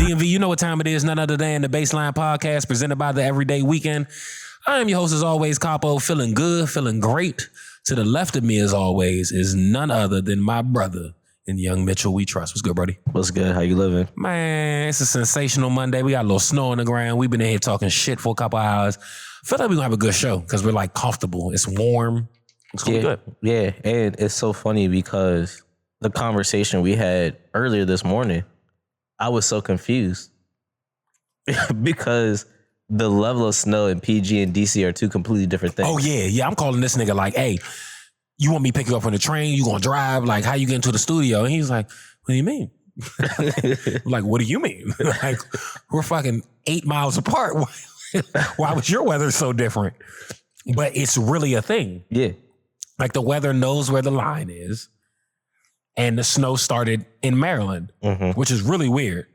DMV, you know what time it is. None other than the BASSLINE podcast presented by TheEvrydywknd. I am your host as always, Capo, feeling good, feeling great. To the left of me as always is none other than my brother and Young Mitchell we trust. What's good, Brody? What's good? How you living? Man, it's a sensational Monday. We got a little snow on the ground. We've been in here talking shit for a couple hours. Feel like we're gonna have a good show because we're like comfortable. It's warm. It's gonna be good. Yeah, and it's so funny because the conversation we had earlier this morning, I was so confused because the level of snow in PG and DC are two completely different things. Oh, yeah. I'm calling this nigga like, hey, you want me to pick you up on the train? You gonna drive? Like, how you get into the studio? And he's like, what do you mean? Like, what do you mean? Like, we're fucking 8 miles apart. Why was your weather so different? But it's really a thing. Yeah. Like, the weather knows where the line is. And the snow started in Maryland, which is really weird,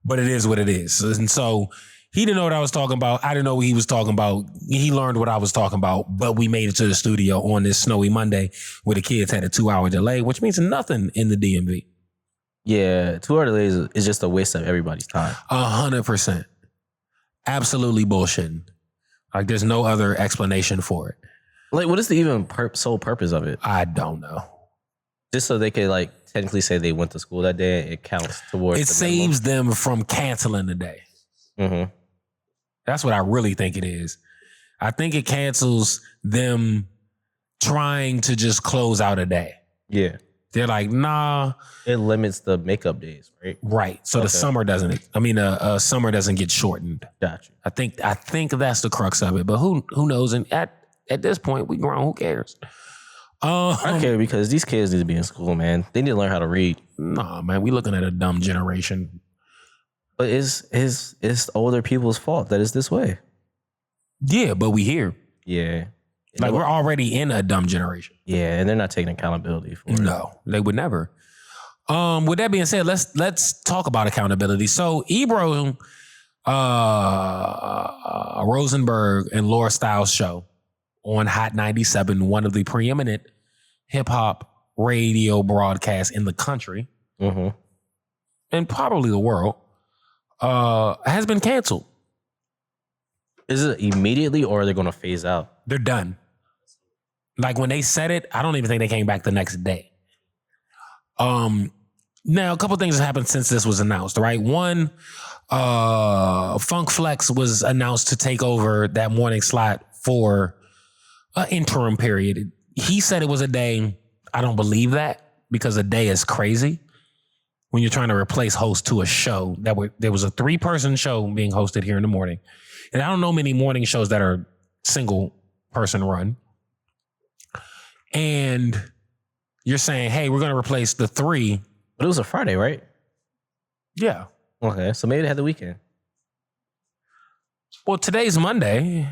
but it is what it is. And so he didn't know what I was talking about. I didn't know what he was talking about. He learned what I was talking about, but we made it to the studio on this snowy Monday where the kids had a 2-hour delay, which means nothing in the DMV. Yeah, 2-hour delays is just a waste of everybody's time. 100%. Absolutely bullshitting. Like, there's no other explanation for it. Like, what is the even sole purpose of it? I don't know. Just so they could, like, technically say they went to school that day, it counts towards it saves them from canceling the day. That's what I really think it is. I think it cancels them trying to just close out a day. Yeah. They're like, nah. It limits the makeup days, right? Right. So the summer doesn't, summer doesn't get shortened. Gotcha. I think that's the crux of it. But who knows? And at this point, we grown. Who cares? I care because these kids need to be in school, man. They need to learn how to read. Nah, man, we looking at a dumb generation. But it's older people's fault that it's this way. Yeah, but we here. Yeah. Like, we're already in a dumb generation. Yeah, and they're not taking accountability for it. No, they would never. With that being said, let's talk about accountability. So Ebro, Rosenberg, and Laura Stiles show on Hot 97, one of the preeminent hip-hop radio broadcasts in the country, and probably the world, has been canceled. Is it immediately or are they going to phase out? They're done. Like, when they said it, I don't even think they came back the next day. Now, a couple things have happened since this was announced, right? One, Funk Flex was announced to take over that morning slot for an interim period. He said it was a day. I don't believe that because a day is crazy when you're trying to replace host to a show. There was a 3-person show being hosted here in the morning. And I don't know many morning shows that are single person run. And you're saying, hey, we're going to replace the 3. But it was a Friday, right? Yeah. Okay, so maybe they had the weekend. Well, today's Monday.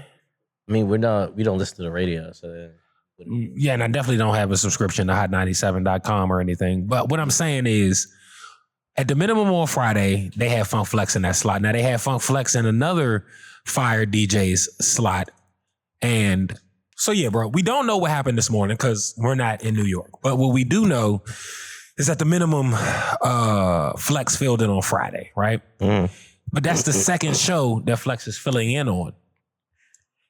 I mean, we don't listen to the radio, so. Yeah, and I definitely don't have a subscription to hot97.com or anything. But what I'm saying is, at the minimum on Friday, they had Funk Flex in that slot. Now, they had Funk Flex in another Fire DJ's slot. And so, yeah, bro, we don't know what happened this morning because we're not in New York. But what we do know is at the minimum, Flex filled in on Friday, right? But that's the second show that Flex is filling in on.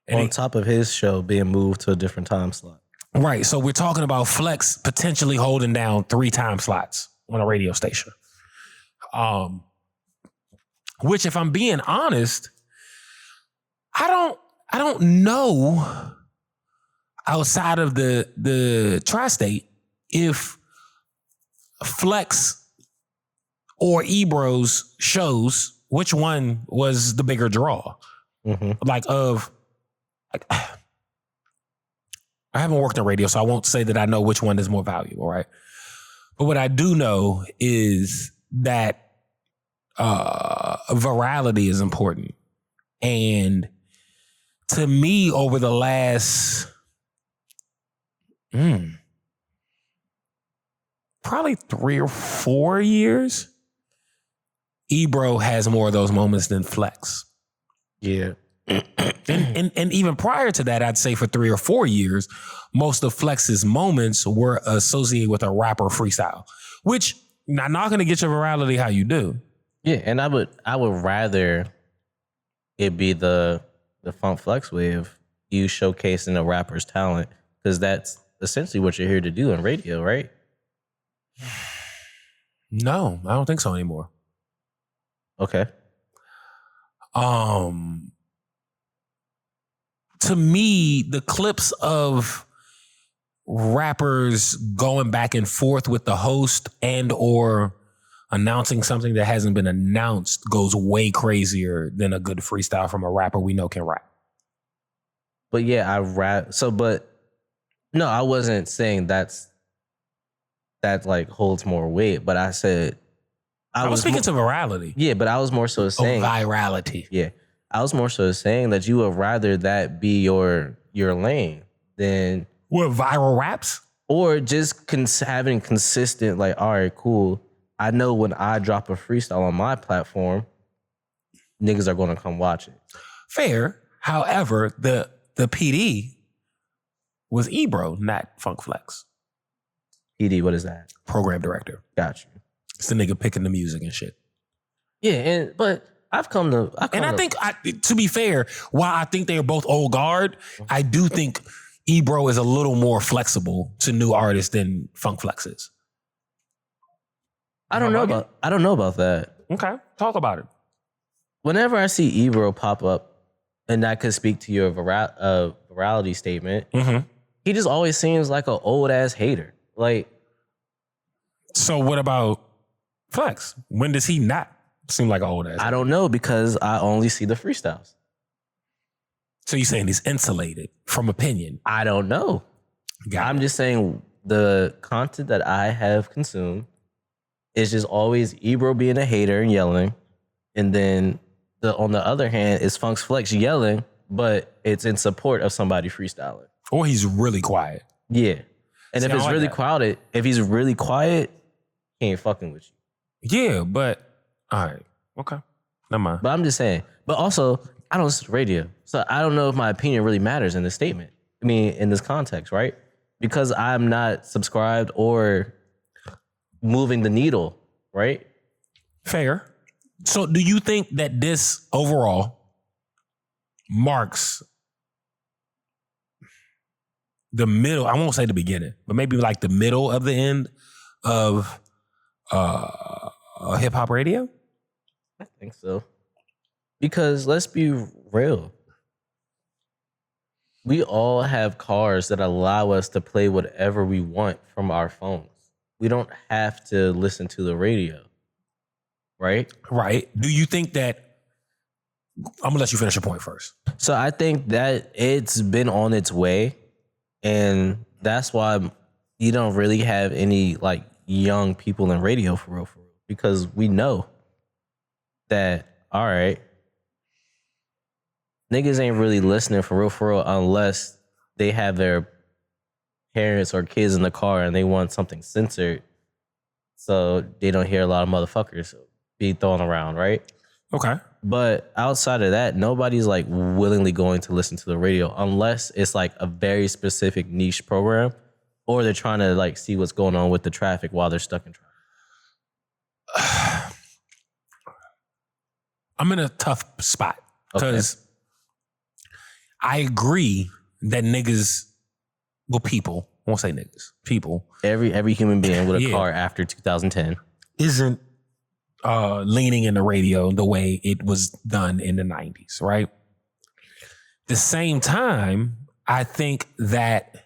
And on top of his show being moved to a different time slot. Right. So we're talking about Flex potentially holding down 3 time slots on a radio station. Which, if I'm being honest, I don't know outside of the tri-state if Flex or Ebro's shows, which one was the bigger draw? I haven't worked in radio, so I won't say that I know which one is more valuable, right? But what I do know is that virality is important. And to me, over the last probably 3 or 4 years, Ebro has more of those moments than Flex. Yeah. And even prior to that, I'd say for 3 or 4 years, most of Flex's moments were associated with a rapper freestyle, which not going to get your virality how you do. Yeah, and I would rather it be the Funk Flex way of you showcasing a rapper's talent, because that's essentially what you're here to do in radio, right? No, I don't think so anymore. Okay. To me, the clips of rappers going back and forth with the host and or announcing something that hasn't been announced goes way crazier than a good freestyle from a rapper we know can rap. But yeah, I rap. So, but no, I wasn't saying that like holds more weight. But I said I was speaking to virality. Yeah, but I was more so saying virality. Yeah, I was more so saying that you would rather that be your lane than what, viral raps, or just having consistent, like, all right, cool. I know when I drop a freestyle on my platform, niggas are going to come watch it. Fair. However, the PD was Ebro, not Funk Flex. PD, what is that? Program director. Got you. It's the nigga picking the music and shit. Yeah, but I think, to be fair, while I think they're both old guard, I do think Ebro is a little more flexible to new artists than Funk Flex is. I don't know about that. Okay, talk about it. Whenever I see Ebro pop up, and that could speak to your virality statement, he just always seems like an old ass hater. Like, so what about Flex? When does he not seem like an old ass? I don't know, because I only see the freestyles. So you're saying he's insulated from opinion? I don't know. I'm just saying the content that I have consumed is just always Ebro being a hater and yelling, and then on the other hand is Funk's Flex yelling, but it's in support of somebody freestyling. Or he's really quiet. Yeah, and if he's really quiet, he ain't fucking with you. Yeah, but all right, okay, never mind. But I'm just saying. But also, I don't listen to radio, so I don't know if my opinion really matters in this statement. I mean, in this context, right? Because I'm not subscribed or moving the needle, right? Fair. So do you think that this overall marks the middle, I won't say the beginning, but maybe like the middle of the end of hip hop radio? I think so. Because let's be real. We all have cars that allow us to play whatever we want from our phones. We don't have to listen to the radio, right? Right. Do you think that, I'm gonna let you finish your point first. So I think that it's been on its way, and that's why you don't really have any like young people in radio for real, because we know that, all right, niggas ain't really listening for real unless they have their parents or kids in the car and they want something censored so they don't hear a lot of motherfuckers be thrown around, right? Okay. But outside of that, nobody's like willingly going to listen to the radio unless it's like a very specific niche program, or they're trying to like see what's going on with the traffic while they're stuck in traffic. I'm in a tough spot because I agree that niggas, well, people, I won't say niggas, people. Every human being with a car after 2010 isn't leaning in the radio the way it was done in the 90s, right? The same time, I think that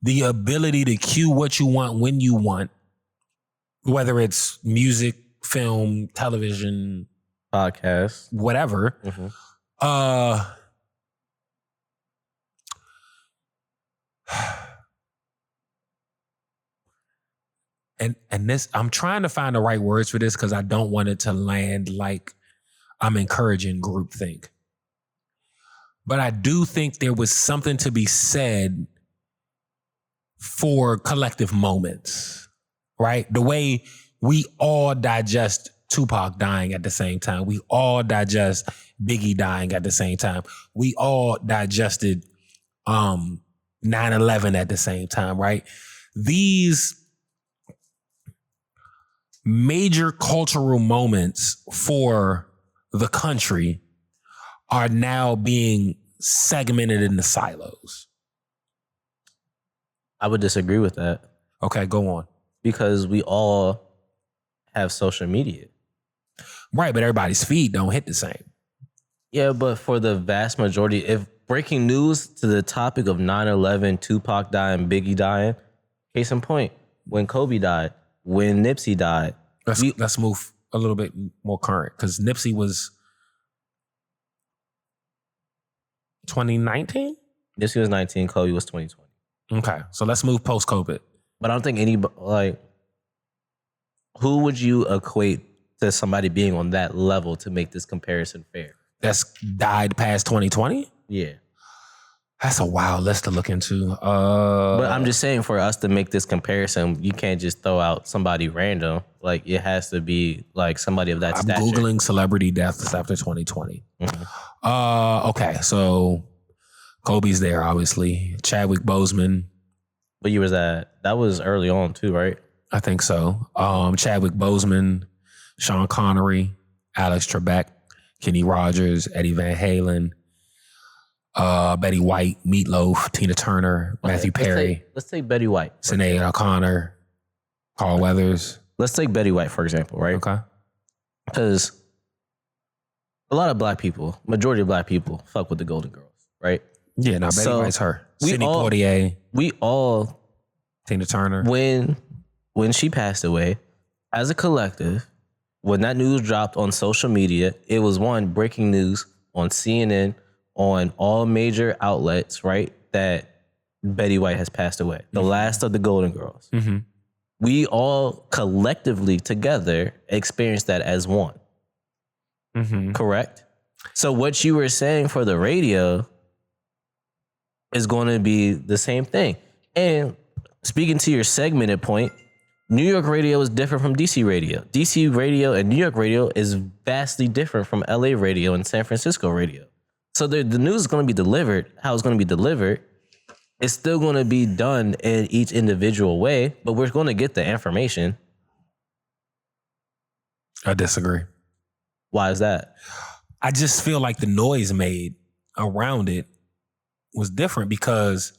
the ability to cue what you want when you want, whether it's music, film, television, podcast, whatever, and this, I'm trying to find the right words for this because I don't want it to land like I'm encouraging groupthink. But I do think there was something to be said for collective moments, right? The way we all digest Tupac dying at the same time. We all digest Biggie dying at the same time. We all digested 9/11 at the same time, right? These major cultural moments for the country are now being segmented into silos. I would disagree with that. Okay, go on. Because we all have social media. Right, but everybody's feed don't hit the same. Yeah, but for the vast majority, if breaking news to the topic of 9/11, Tupac dying, Biggie dying, case in point, when Kobe died, when Nipsey died. Let's move a little bit more current, because Nipsey was 2019? Nipsey was 19, Kobe was 2020. Okay, so let's move post-COVID. But I don't think who would you equate to somebody being on that level to make this comparison fair? That's died past 2020? Yeah. That's a wild list to look into. But I'm just saying, for us to make this comparison, you can't just throw out somebody random. Like, it has to be like somebody of that stature. I'm Googling celebrity deaths after 2020. Mm-hmm. Okay, so Kobe's there, obviously. Chadwick Boseman. What year was that? That was early on too, right? I think so. Chadwick Boseman, Sean Connery, Alex Trebek, Kenny Rogers, Eddie Van Halen, Betty White, Meatloaf, Tina Turner, Matthew Perry. Let's take Betty White. Sinead O'Connor, Carl Weathers. Let's take Betty White, for example, right? Okay. Because a lot of black people, majority of black people, fuck with the Golden Girls, right? Yeah, now Betty White's her. Sidney Poitier. We all, Tina Turner. When she passed away, as a collective, when that news dropped on social media, it was breaking news on CNN, on all major outlets, right? That Betty White has passed away. The last of the Golden Girls. Mm-hmm. We all collectively together experienced that as one. Mm-hmm. Correct? So what you were saying for the radio is going to be the same thing. And speaking to your segmented point, New York radio is different from DC radio. DC radio and New York radio is vastly different from LA radio and San Francisco radio. So the news is going to be delivered, how it's going to be delivered. It's still going to be done in each individual way, but we're going to get the information. I disagree. Why is that? I just feel like the noise made around it was different, because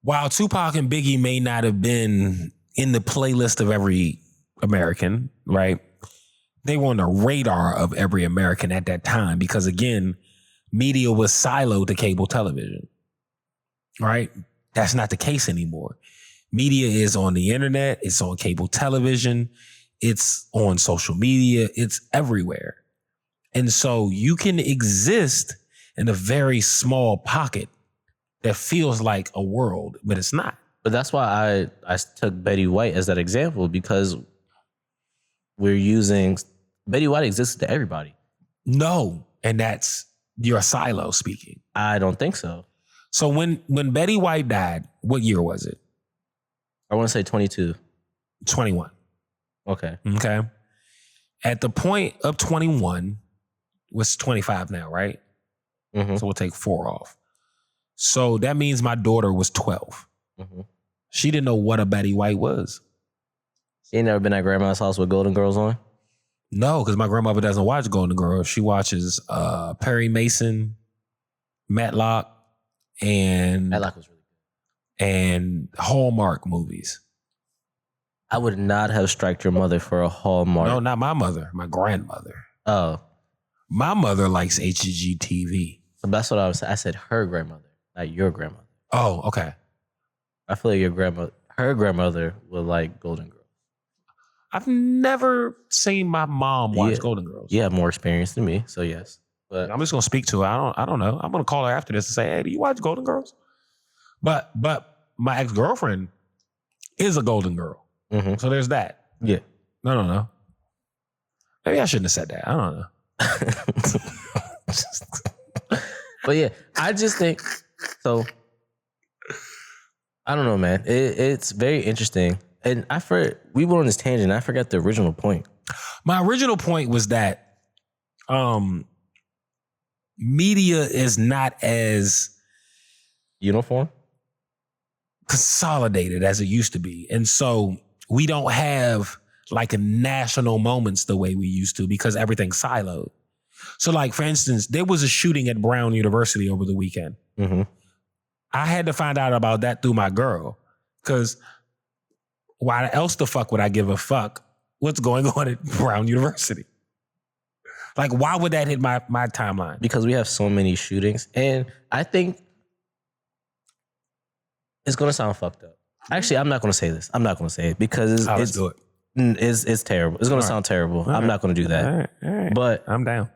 while Tupac and Biggie may not have been in the playlist of every American, right? They were on the radar of every American at that time, because again, media was siloed to cable television, right? That's not the case anymore. Media is on the internet. It's on cable television. It's on social media. It's everywhere. And so you can exist in a very small pocket that feels like a world, but it's not. But that's why I took Betty White as that example, because we're using Betty White exists to everybody. No, and that's your silo speaking. I don't think so. So when Betty White died, what year was it? I want to say 22. 21. Okay. Okay. At the point of 21, was 25 now, right? Mm-hmm. So we'll take 4 off. So that means my daughter was 12. Mm-hmm. She didn't know what a Betty White was. She ain't never been at grandma's house with Golden Girls on? No, because my grandmother doesn't watch Golden Girls. She watches Perry Mason, Matlock, and Matlock was really good. And Hallmark movies. I would not have striked your mother for a Hallmark. No, not my mother. My grandmother. Oh. My mother likes HGTV. So that's what I was saying. I said her grandmother, not your grandmother. Oh, okay. I feel like her grandmother would like Golden Girls. I've never seen my mom watch Golden Girls. You have more experience than me, so yes. But I'm just gonna speak to her. I don't know. I'm gonna call her after this and say, "Hey, do you watch Golden Girls?" But my ex-girlfriend is a Golden Girl, so there's that. Yeah. No. Maybe I shouldn't have said that. I don't know. But yeah, I just think so. I don't know, man. It's very interesting. And we went on this tangent. I forgot the original point. My original point was that media is not as uniform, consolidated as it used to be. And so we don't have like a national moments the way we used to because everything's siloed. So like, for instance, there was a shooting at Brown University over the weekend. Mm-hmm. I had to find out about that through my girl because why else the fuck would I give a fuck what's going on at Brown University? Like, why would that hit my timeline? Because we have so many shootings. And I think it's going to sound fucked up. Actually, I'm not going to say this. I'm not going to say it because let's do it. It's terrible. It's going to sound terrible. I'm not going to do that. All right. But I'm down.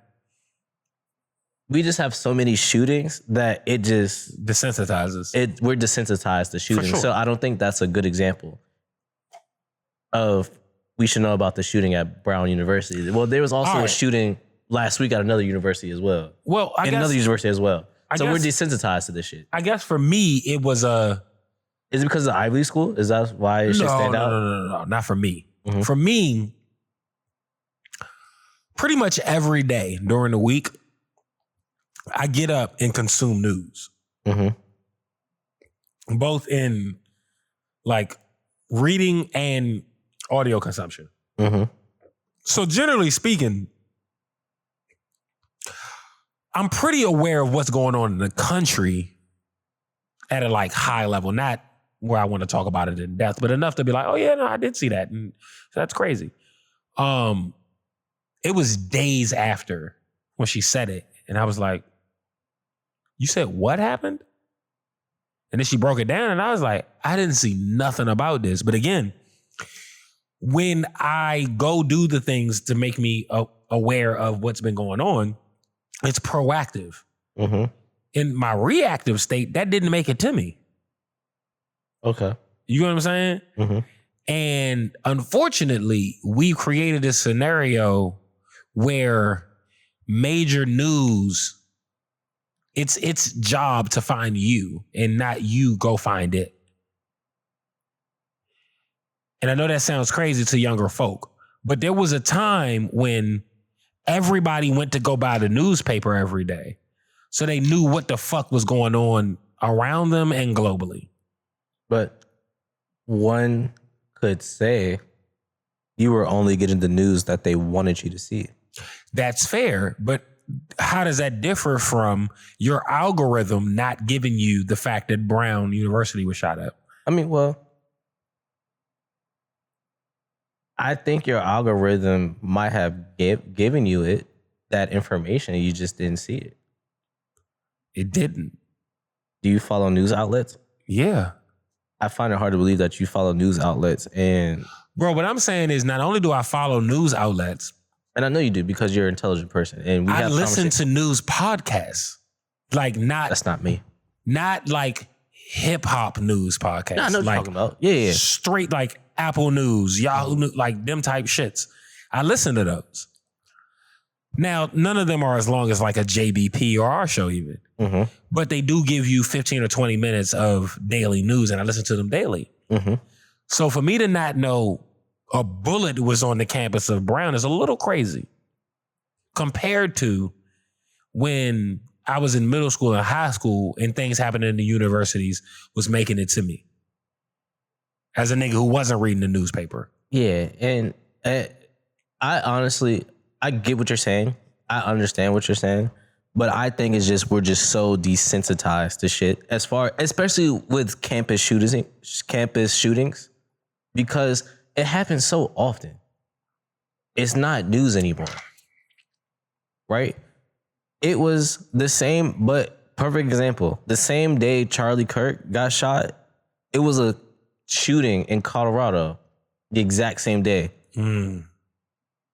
We just have so many shootings that it just desensitizes. We're desensitized to shooting. Sure. So I don't think that's a good example of we should know about the shooting at Brown University. Well, there was also a shooting last week at another university as well. Well, I guess another university as well. So we're desensitized to this shit. I guess for me, it was a. Is it because of the Ivy League school? Is that why it should stand out? No, not for me. Mm-hmm. For me, pretty much every day during the week, I get up and consume news. Mm-hmm. Both in like reading and audio consumption. Mm-hmm. So generally speaking, I'm pretty aware of what's going on in the country at a like high level, not where I want to talk about it in depth, but enough to be like, oh yeah, no, I did see that. And that's crazy. It was days after when she said it. And I was like, you said what happened? And then she broke it down and I was like, I didn't see nothing about this. But again, when I go do the things to make me aware of what's been going on, it's proactive. Mm-hmm. In my reactive state, that didn't make it to me. Okay. You know what I'm saying? Mm-hmm. And unfortunately, we created a scenario where major news, it's its job to find you and not you go find it. And I know that sounds crazy to younger folk, but there was a time when everybody went to go buy the newspaper every day. So they knew what the fuck was going on around them and globally. But one could say you were only getting the news that they wanted you to see. That's fair, but how does that differ from your algorithm not giving you the fact that Brown University was shot at? I mean, well, I think your algorithm might have given you that information. You just didn't see it. It didn't. Do you follow news outlets? Yeah. I find it hard to believe that you follow news outlets and... Bro, what I'm saying is not only do I follow news outlets... And I know you do because you're an intelligent person. And I listen to news podcasts. Like not... That's not me. Not like hip-hop news podcasts. No, I know what you're talking about. Yeah. Straight like Apple News, Yahoo News, like them type shits. I listen to those. Now, none of them are as long as like a JBP or our show even. Mm-hmm. But they do give you 15 or 20 minutes of daily news, and I listen to them daily. Mm-hmm. So for me to not know a bullet was on the campus of Brown is a little crazy compared to when I was in middle school and high school and things happening in the universities was making it to me. As a nigga who wasn't reading the newspaper. Yeah, and I honestly, I get what you're saying. I understand what you're saying. But I think it's just we're just so desensitized to shit especially with campus shootings, because it happens so often. It's not news anymore, right? It was the same, but perfect example. The same day Charlie Kirk got shot, it was a shooting in Colorado the exact same day.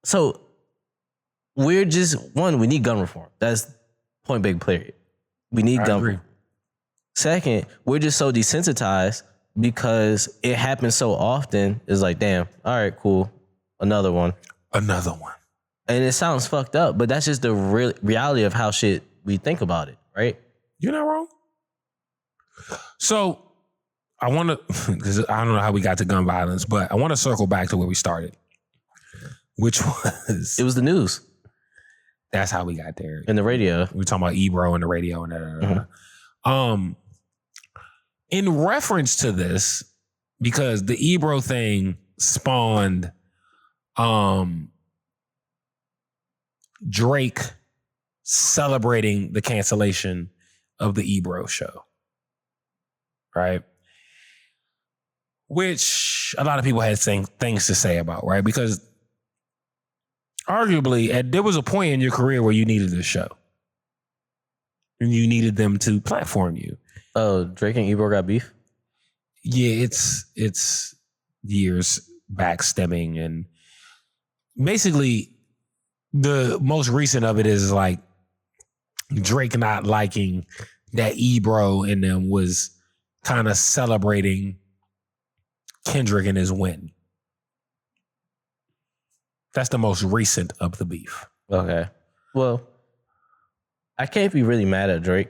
So we're just, we need gun reform. That's point big period. We need gun reform. Second, we're just so desensitized because it happens so often. It's like, damn, all right, cool. Another one. And it sounds fucked up, but that's just the reality of how we think about it, right? You're not wrong. So I want to, because I don't know how we got to gun violence, but I want to circle back to where we started. which was... It was the news. That's how we got there. In the radio. We were talking about Ebro and the radio and that. In reference to this, because the Ebro thing spawned Drake celebrating the cancellation of the Ebro show. Right? Which a lot of people had things to say about, right? Because arguably, there was a point in your career where you needed this show. And you needed them to platform you. Oh, Drake and Ebro got beef? Yeah, it's years back stemming. And basically, the most recent of it is like Drake not liking that Ebro and them was kind of celebrating Kendrick and his win. That's the most recent of the beef. Okay. Well, I can't be really mad at Drake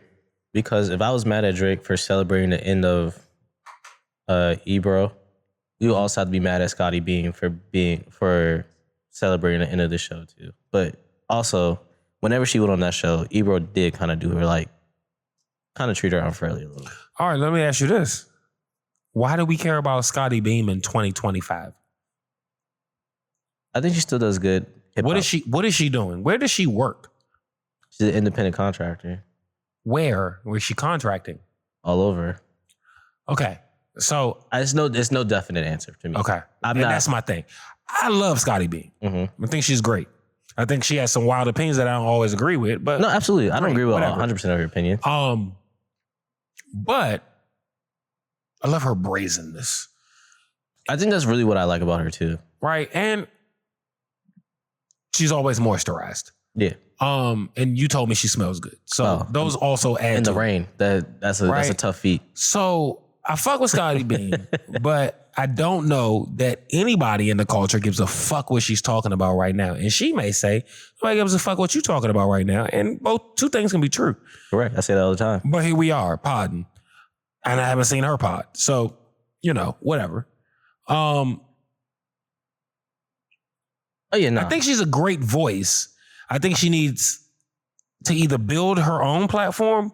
because if I was mad at Drake for celebrating the end of Ebro, you also have to be mad at Scotty Beam for celebrating the end of the show too. But also, whenever she went on that show, Ebro did kind of do her kind of treat her unfairly a little. All right, let me ask you this. Why do we care about Scotty Beam in 2025? I think she still does good hip-hop. What is she doing? Where does she work? She's an independent contractor. Where is she contracting? All over. Okay. So there's no definite answer to me. Okay. That's my thing. I love Scotty Beam. I think she's great. I think she has some wild opinions that I don't always agree with, but no, absolutely. I don't agree with whatever. 100% of her opinion. But I love her brazenness. I think that's really what I like about her too. Right. And she's always moisturized. Yeah. And you told me she smells good. So those also add in the rain. That's a tough feat. So I fuck with Scotty Beam, but I don't know that anybody in the culture gives a fuck what she's talking about right now. And she may say, nobody gives a fuck what you're talking about right now. And two things can be true. Correct. I say that all the time. But here we are, podding. And I haven't seen her pod. So, whatever. Oh yeah, no. I think she's a great voice. I think she needs to either build her own platform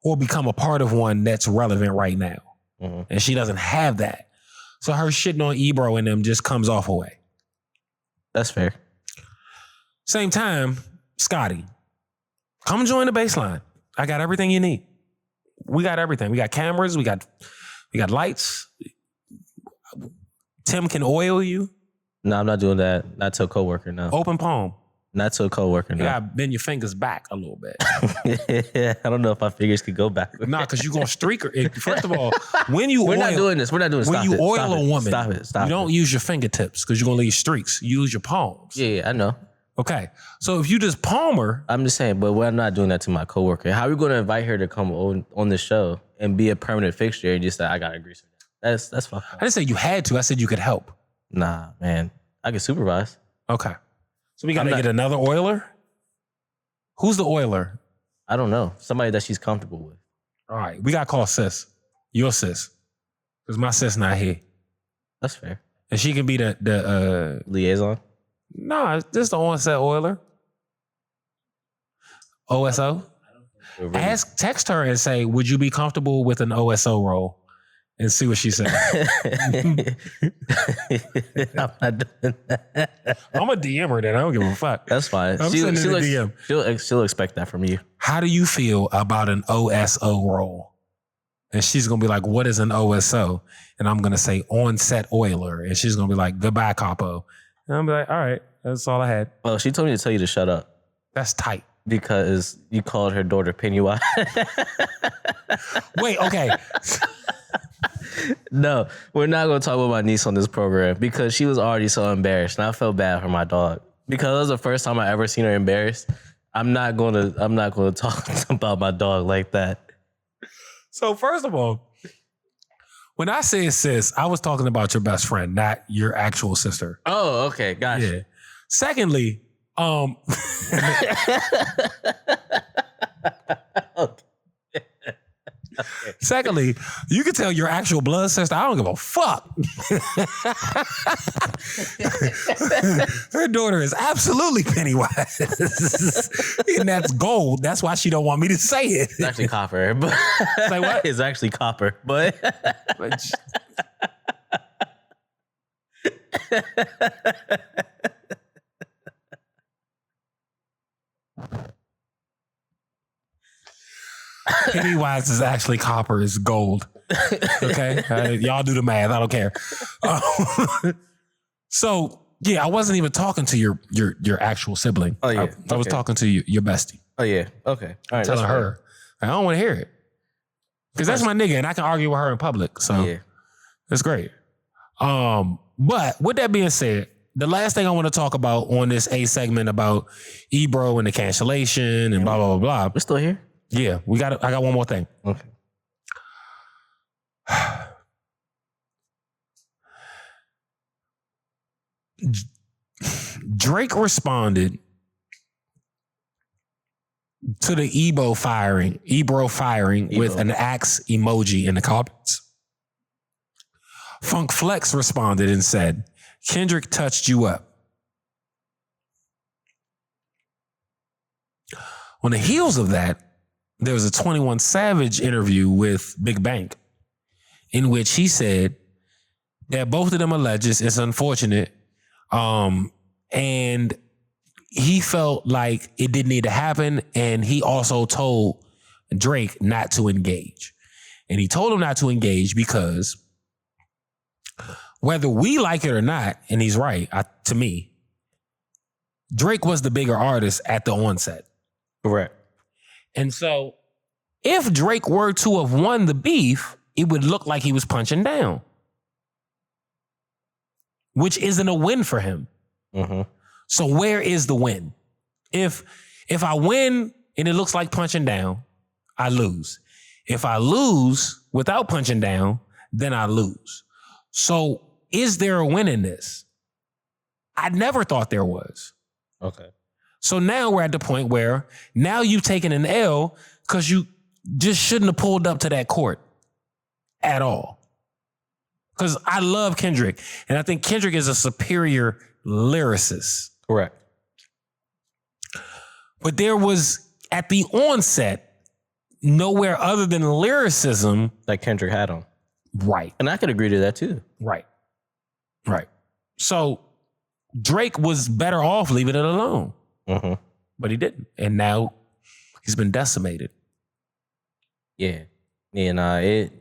or become a part of one that's relevant right now. And she doesn't have that. So her shitting on Ebro and them just comes off away. That's fair. Same time, Scotty, come join the baseline. I got everything you need. We got everything. We got cameras. We got lights. Tim can oil you. No, I'm not doing that. Not to a coworker, no. Open palm. Not to a coworker, no. You gotta bend your fingers back a little bit. Yeah, I don't know if my fingers could go back. Nah, because you're gonna streak her. First of all, when you We're not doing this. When you oil a woman, stop you don't use your fingertips because you're gonna leave streaks. You use your palms. Yeah, I know. Okay. So if you just palm her. I'm just saying, but we're not doing that to my coworker. How are we gonna invite her to come on the show and be a permanent fixture and just say, I gotta agree with that? That's fucked up. I didn't say you had to. I said you could help. Nah, man. I could supervise. Okay. So we gotta get another oiler? Who's the oiler? I don't know. Somebody that she's comfortable with. All right. We got to call sis. Your sis. Because my sis not here. That's fair. And she can be the liaison? Nah, this is the on-set oiler. OSO? Text her and say, would you be comfortable with an OSO role? And see what she says. I'm not doing that. I'm a DM her then. I don't give a fuck. That's fine. I'm sending a DM. She'll expect that from you. How do you feel about an OSO role? And she's going to be like, what is an OSO? And I'm going to say on-set oiler. And she's going to be like, goodbye, capo. And I'm going to be like, all right, that's all I had. Well, she told me to tell you to shut up. That's tight. Because you called her daughter Pennywise. Wait, okay. No, we're not going to talk about my niece on this program because she was already so embarrassed, and I felt bad for my dog because it was the first time I ever seen her embarrassed. I'm not going to talk about my dog like that. So first of all, when I say sis, I was talking about your best friend, not your actual sister. Oh, okay, gotcha. Yeah. Secondly, Secondly, you can tell your actual blood sister, I don't give a fuck. Her daughter is absolutely Pennywise. And that's gold. That's why she don't want me to say it. It's actually copper. But Say what? It's actually copper. But Pennywise is actually copper, is gold. Okay? Y'all do the math. I don't care. So, yeah, I wasn't even talking to your actual sibling. Oh, yeah. I was talking to your bestie. oh yeah, okay, all right. Telling her. I don't want to hear it. Because that's my nigga, and I can argue with her in public. So, Yeah. it's great. But with that being said, the last thing I want to talk about on this A segment about Ebro and the cancellation and blah, blah, blah, blah. We're still here. Yeah, I got one more thing. Okay. Drake responded to the Ebro firing with an axe emoji in the comments. Funk Flex responded and said, Kendrick touched you up. On the heels of that, there was a 21 Savage interview with Big Bank in which he said that both of them are legends. It's unfortunate. And he felt like it didn't need to happen. And he also told Drake not to engage. And he told him not to engage because whether we like it or not, and he's right, to me, Drake was the bigger artist at the onset. Correct. And so if Drake were to have won the beef, it would look like he was punching down, which isn't a win for him. Mm-hmm. So where is the win? If I win and it looks like punching down, I lose. If I lose without punching down, then I lose. So is there a win in this? I never thought there was. Okay. So now we're at the point where now you've taken an L because you just shouldn't have pulled up to that court at all. Because I love Kendrick, and I think Kendrick is a superior lyricist. Correct. But there was, at the onset, nowhere other than lyricism. Like Kendrick had on. Right. And I could agree to that too. Right. So Drake was better off leaving it alone. Mm-hmm. But he didn't. And now he's been decimated. Yeah. Yeah, nah, it'd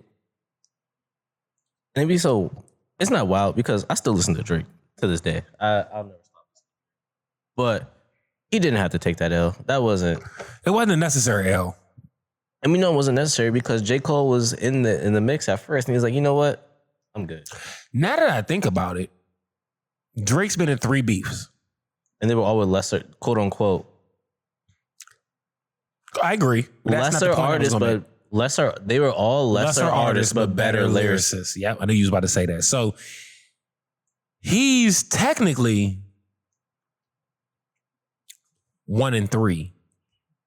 be so, it's not wild because I still listen to Drake to this day. I'll never stop listening. But he didn't have to take that L. It wasn't a necessary L. And we know it wasn't necessary because J. Cole was in the mix at first and he was like, you know what? I'm good. Now that I think about it, Drake's been in 3 beefs. And they were all with lesser, quote unquote. I agree. Lesser artists, but they were all lesser artists, but better lyricists. Yeah, I knew you was about to say that. So he's technically 1 and 3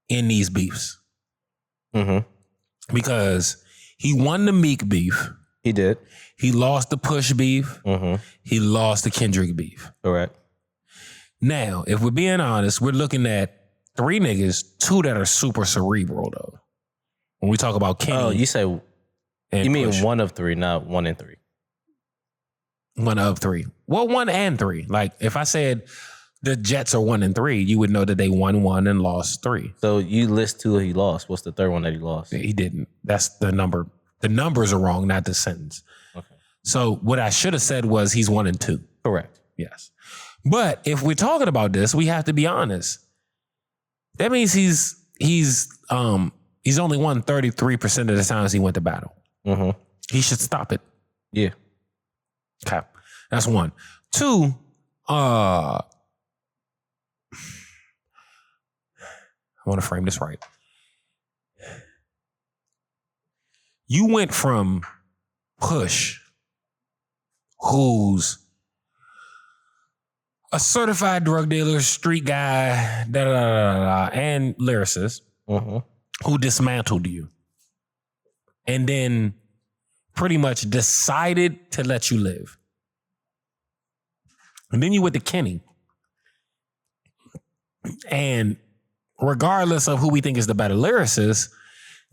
in these beefs. Mm-hmm. Because he won the Meek beef. He did. He lost the Push beef. Mm-hmm. He lost the Kendrick beef. Correct. Now, if we're being honest, we're looking at 3 niggas, 2 that are super cerebral, though. When we talk about Kenny. Oh, you say, you mean Push. 1 of 3, not 1 and 3. 1 of 3. Well, 1 and 3. Like, if I said the Jets are 1 and 3, you would know that they won 1 and lost 3. So you list 2 he lost. What's the third one that he lost? He didn't. That's the number. The numbers are wrong, not the sentence. Okay. So what I should have said was he's 1 and 2. Correct. Yes. But if we're talking about this, we have to be honest. That means he's only won 33% of the times he went to battle. Mm-hmm. He should stop it. Yeah. Okay. That's 1. 2, I want to frame this right. You went from Push, who's a certified drug dealer, street guy, and lyricist, Mm-hmm. who dismantled you. and then pretty much decided to let you live. And then you went to Kenny. And regardless of who we think is the better lyricist,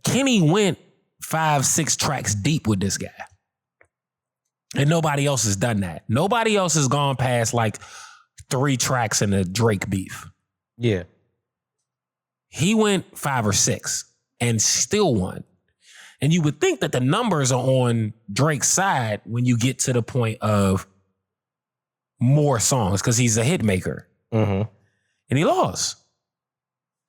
Kenny went 5-6 tracks deep with this guy. And nobody else has done that. Nobody else has gone past like 3 tracks in a Drake beef. Yeah. He went 5 or 6 and still won. And you would think that the numbers are on Drake's side when you get to the point of more songs because he's a hit maker. Mm-hmm. And he lost.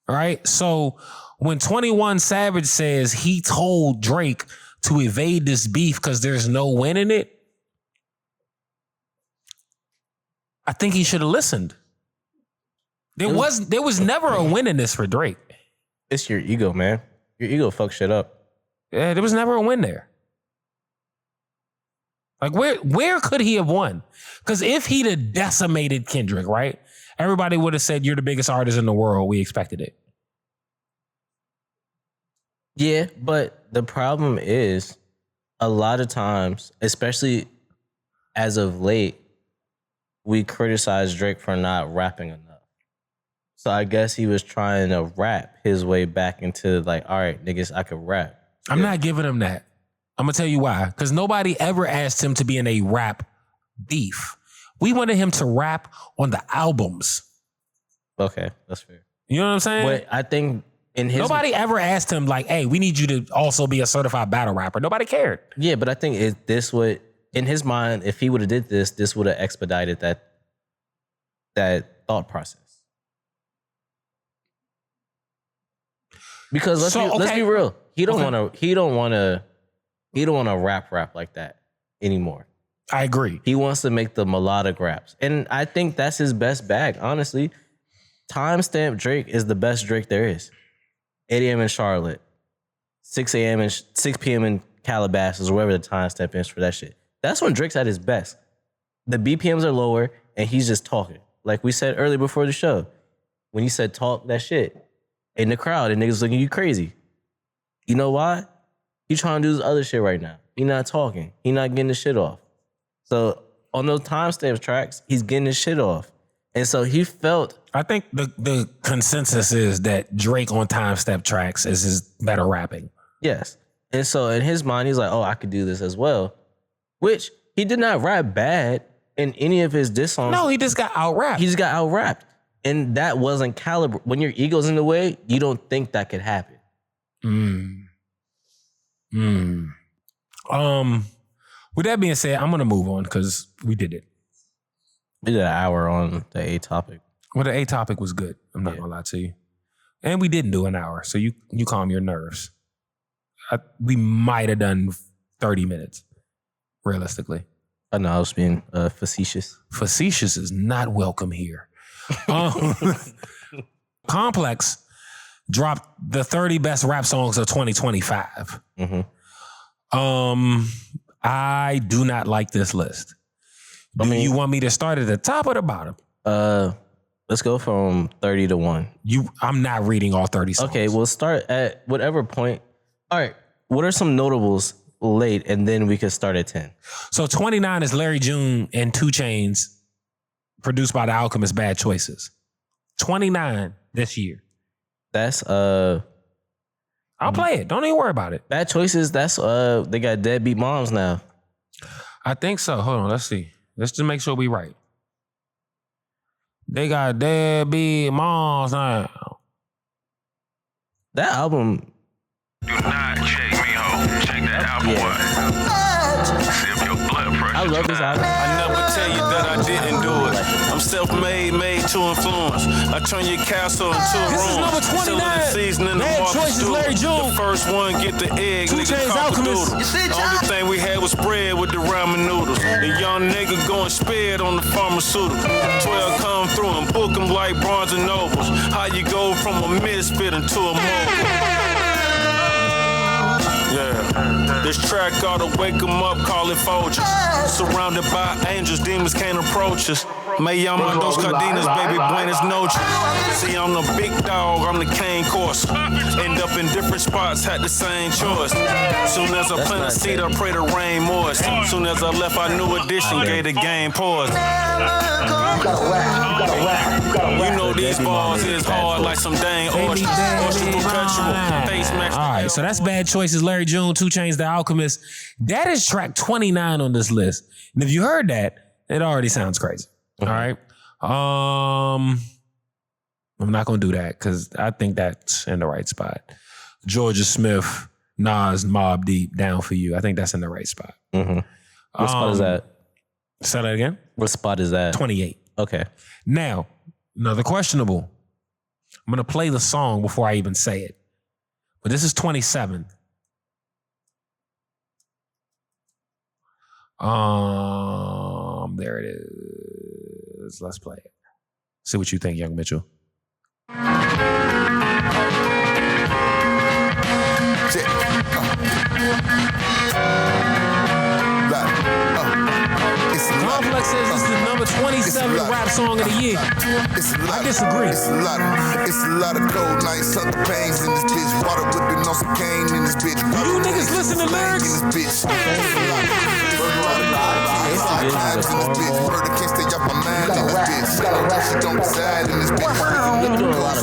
All right. So when 21 Savage says he told Drake to evade this beef because there's no win in it, I think he should have listened. There was never a win in this for Drake. It's your ego, man. Your ego fucks shit up. Yeah, there was never a win there. Like where could he have won? Because if he'd have decimated Kendrick, right? Everybody would have said, you're the biggest artist in the world. We expected it. Yeah, but the problem is a lot of times, especially as of late, we criticize Drake for not rapping enough. So I guess he was trying to rap his way back into like, all right, niggas, I could rap. I'm not giving him that. I'm going to tell you why. Because nobody ever asked him to be in a rap beef. We wanted him to rap on the albums. Okay, that's fair. You know what I'm saying? But I think in his... Nobody ever asked him like, hey, we need you to also be a certified battle rapper. Nobody cared. Yeah, but I think this would, in his mind, if he would have did this would have expedited that thought process. Because let's be real. He don't want to rap like that anymore. I agree. He wants to make the melodic raps. And I think that's his best bag, honestly. Timestamp Drake is the best Drake there is. 8 a.m. in Charlotte, 6 a.m. and 6 p.m. in Calabasas, or wherever the timestamp is for that shit. That's when Drake's at his best. The BPMs are lower and he's just talking. Like we said earlier before the show, when he said talk that shit in the crowd and niggas looking at you crazy. You know why? He trying to do his other shit right now. He not talking. He not getting the shit off. So on those timestamp tracks, he's getting his shit off. And so he felt... I think the consensus is that Drake on timestamp tracks is his better rapping. Yes. And so in his mind, he's like, oh, I could do this as well. Which he did not rap bad in any of his diss songs. No, he just got out-rapped. He just got out-rapped. And that wasn't caliber. When your ego's in the way, you don't think that could happen. With that being said, I'm going to move on because we did it. We did an hour on the A topic. Well, the A topic was good. I'm not going to lie to you. And we didn't do an hour, so you calm your nerves. We might have done 30 minutes, realistically. I know, I was being facetious. Facetious is not welcome here. Complex dropped the 30 best rap songs of 2025. Mm-hmm. I do not like this list. Do you want me to start at the top or the bottom? Let's go from 30 to 1. I'm not reading all 30 songs. Okay, we'll start at whatever point. All right, what are some notables late, and then we could start at 10. So 29 is Larry June and 2 Chainz, produced by The Alchemist, Bad Choices. 29 this year. That's I'll play it. Don't even worry about it. Bad Choices. That's they got deadbeat moms now. I think so. Hold on, let's see. Let's just make sure we right. They got deadbeat moms now. That album. Do not check me, ho. Check that album out. See if your blood pressure. I love this album. I never tell you that I didn't do it. I'm self-made, made to influence. I turn your castle into a room. This is number 29. Season in the Bad market Choices, stew. Larry June. The first one get the egg, 2 nigga, Chainz Alchemist. cock-a-doodle. The only thing we had was bread with the ramen noodles. The young nigga going spared on the pharmaceutical. 12 come through and book them like Barnes and Nobles. How you go from a misfit into a mogul? Yeah, this track ought to wake 'em up, call it Folgers. Surrounded by angels, demons can't approach us. Me llaman dos cadenas, baby, buenas noches. See, I'm the big dog, I'm the cane course. End up in different spots, had the same choice. Soon as I plant a seed, I pray the rain moist. Soon as I left, I knew addition, gave the game pause. You know these balls is hard like some dang oysters. Oysters perpetual, face match. All right, so that's Bad Choices, Larry June, 2 Chainz, The Alchemist. That is track 29 on this list. And if you heard that, it already sounds crazy. All right. I'm not going to do that because I think that's in the right spot. Georgia Smith, Nas, Mobb Deep, Down For You. I think that's in the right spot. Mm-hmm. What spot is that? Say that again? What spot is that? 28. Okay. Now, another questionable. I'm going to play the song before I even say it. But this is 27. There it is. Let's play it. See what you think, Young Mitchell. Complex says this is the number 27 rap song of the year. I disagree. It's a lot of cold nights, other pains in this bitch. Water whipping on some cane in this bitch. You niggas listen to lyrics? Murder can't stay off my mind in this bitch. She don't reside in this bitch.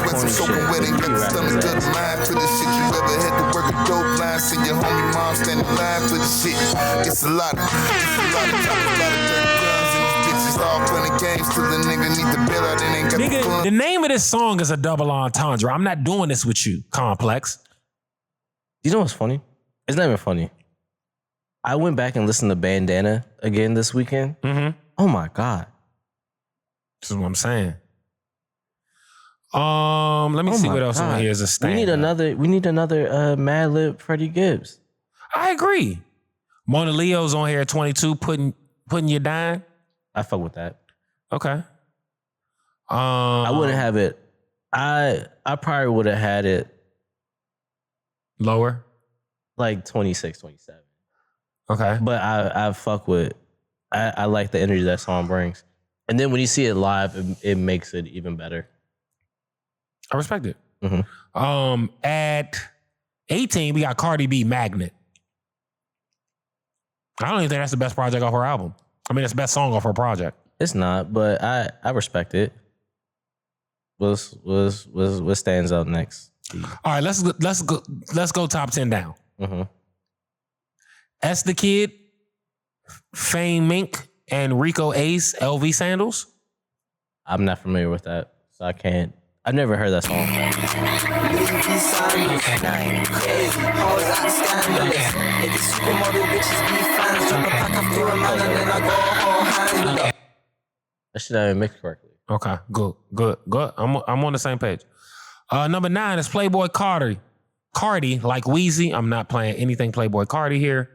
With some soap and wet, ain't got the stomach to the mind for this shit. You ever had to work a dope line? See your homie mom stand in line for this shit. It's a lot of top, a lot of dirty guns in this bitch. It's all fun and games till the nigga need the bill out and ain't got the Nigga, fun. the name of this song is a double entendre. I'm not doing this with you, Complex. You know what's funny? It's not even funny. I went back and listened to Bandana again this weekend. Mm-hmm. Oh my God. This is what I'm saying. Let me see what else on here is a stand. We need another Madlib Freddie Gibbs. I agree. Mona Leo's on here at 22, putting you down. I fuck with that. Okay. I wouldn't have it. I probably would have had it lower, like 26, 27. Okay. But I fuck with. I like the energy that song brings, and then when you see it live, it makes it even better. I respect it. Mm-hmm. At 18, we got Cardi B, Magnet. I don't even think that's the best project off her album. I mean, it's the best song off her project. It's not, but I respect it. What stands out next? All right, let's go top 10 down. Mm-hmm. S the Kid, Fame Mink, and Rico Ace, LV Sandals. I'm not familiar with that, so I can't. I've never heard that song. That shit not even mixed correctly. Okay, good. I'm on the same page. Number 9 is Playboy Cardi, like Wheezy. I'm not playing anything Playboy Cardi here.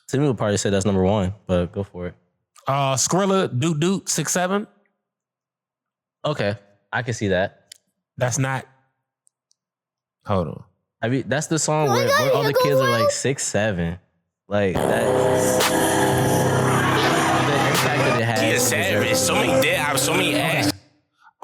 Some people probably say that's number 1, but go for it. Skrilla, Doot, 6'7". Okay, I can see that. That's not. Hold on. I mean, that's the song where all the kids are like 6'7". Like that. The impact that it has. He is savage. So many dead, so many ass.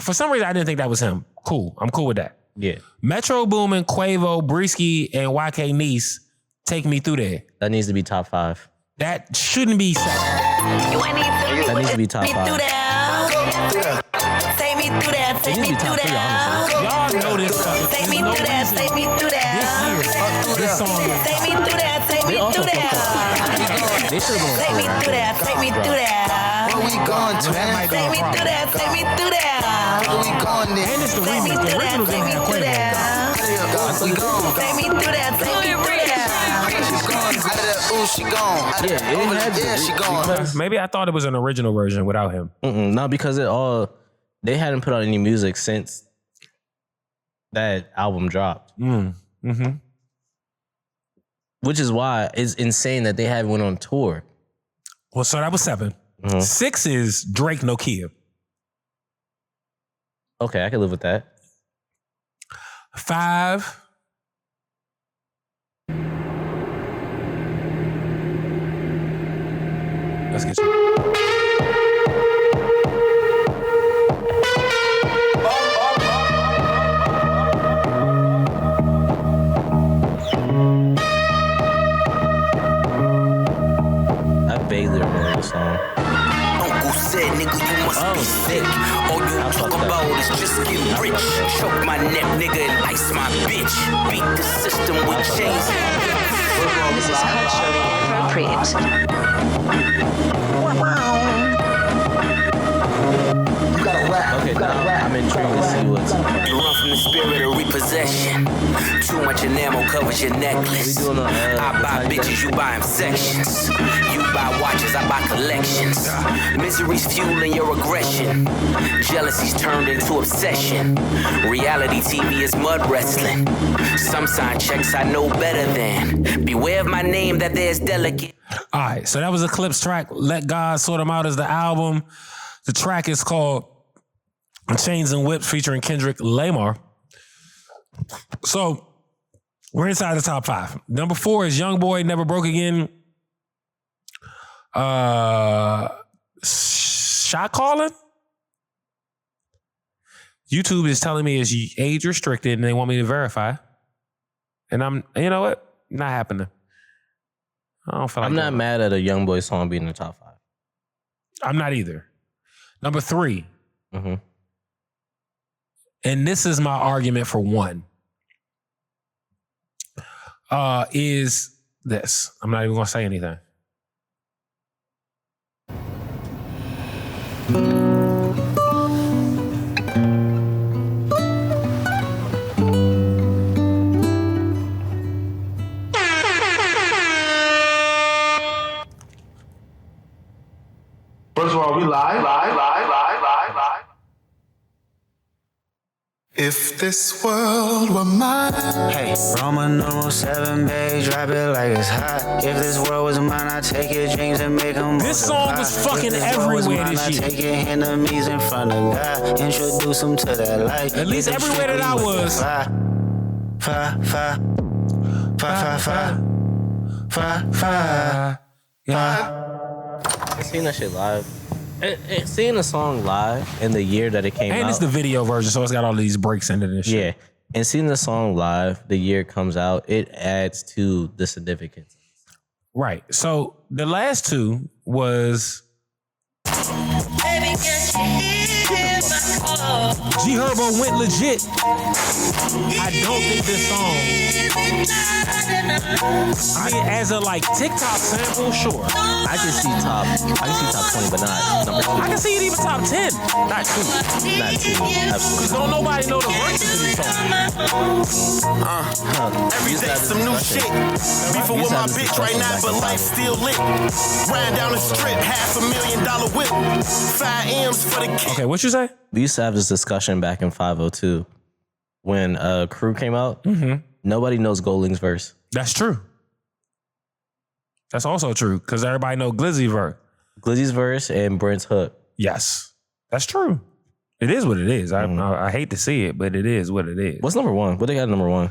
For some reason, I didn't think that was him. Cool. I'm cool with that. Yeah. Metro Boomin, Quavo, Brisky, and YK Nice, Take Me Through There. That needs to be top 5. That shouldn't be second. That needs to be top 5. Take me through that, take me through that. Y'all know this stuff. Take me through that, take me through that. This song is Take me through that, take me through that. They should have Take me through that, take me through that. Where we going, twin? Take me through that, take me through that. Where we going, and nigga? it's the Take me remix. The through that, original take didn't me have through Quavo. that. We gone. Take me through that, take me through that. She gone. Out of that, ooh, she gone. Yeah, it had to. Yeah, she gone. Maybe I thought it was an original version without him. No, because they hadn't put out any music since that album dropped. Mm-hmm. Which is why it's insane that they haven't went on tour. Well, so that was 7. Mm-hmm. 6 is Drake, Nokia. Okay, I can live with that. 5. Let's get you. vaguely remember the song. Uncle said, nigga, you must be sick. All you talk about is just get rich. Choke my neck, nigga, and ice my bitch. Beat the system with chains. This is culturally inappropriate. Okay, now I'm intrigued to see what's. You run from the spirit of repossession. Too much enamel covers your necklace. We doing I buy bitches, you buy them sections. You buy watches, I buy collections. Misery's fueling your aggression. Jealousy's turned into obsession. Reality TV is mud wrestling. Some sign checks I know better than. Beware of my name that there's delicate. All right, so that was Eclipse track. Let God Sort 'Em Out as the album. The track is called Chains and Whips featuring Kendrick Lamar. So we're inside the top 5. Number 4 is Young Boy, Never Broke Again. Shot calling? YouTube is telling me it's age restricted and they want me to verify. And you know what? Not happening. I don't feel like I'm not mad at a Young Boy song being in the top 5. I'm not either. Number 3. Mm-hmm. And this is my argument for 1. Is this. I'm not even going to say anything. First of all, we live. If this world were mine. Hey, Roman numeral 7, babe, drop it like it's hot. If this world was mine, I'd take your dreams and make them. This song was fucking everywhere this year. I'd take your enemies in front of God, introduce them to that light. At least everywhere that I was. I seen that shit live. Seeing the song live in the year that it came out. And it's the video version, so it's got all these breaks in it and shit. Yeah. And seeing the song live the year it comes out, it adds to the significance. Right. So the last 2 was G-Herbo went legit. I don't think this song. I mean, as a like TikTok sample, sure. I can see top 20, but not number 2. I can see it even top 10, not 2. Not 2. Absolutely. Don't nobody know the verses of these songs. Every day some new shit. Beefing with my bitch right now, but life still lit. Riding down the strip, $500,000 whip. 5 M's for the kid. Okay, what you say? We used to have this discussion back in 502 when Crew came out. Mm-hmm. Nobody knows Golding's verse. That's true. That's also true because everybody know Glizzy's verse. Glizzy's verse and Brent's hook. Yes, that's true. It is what it is. I hate to see it, but it is what it is. What's number 1? What they got number 1?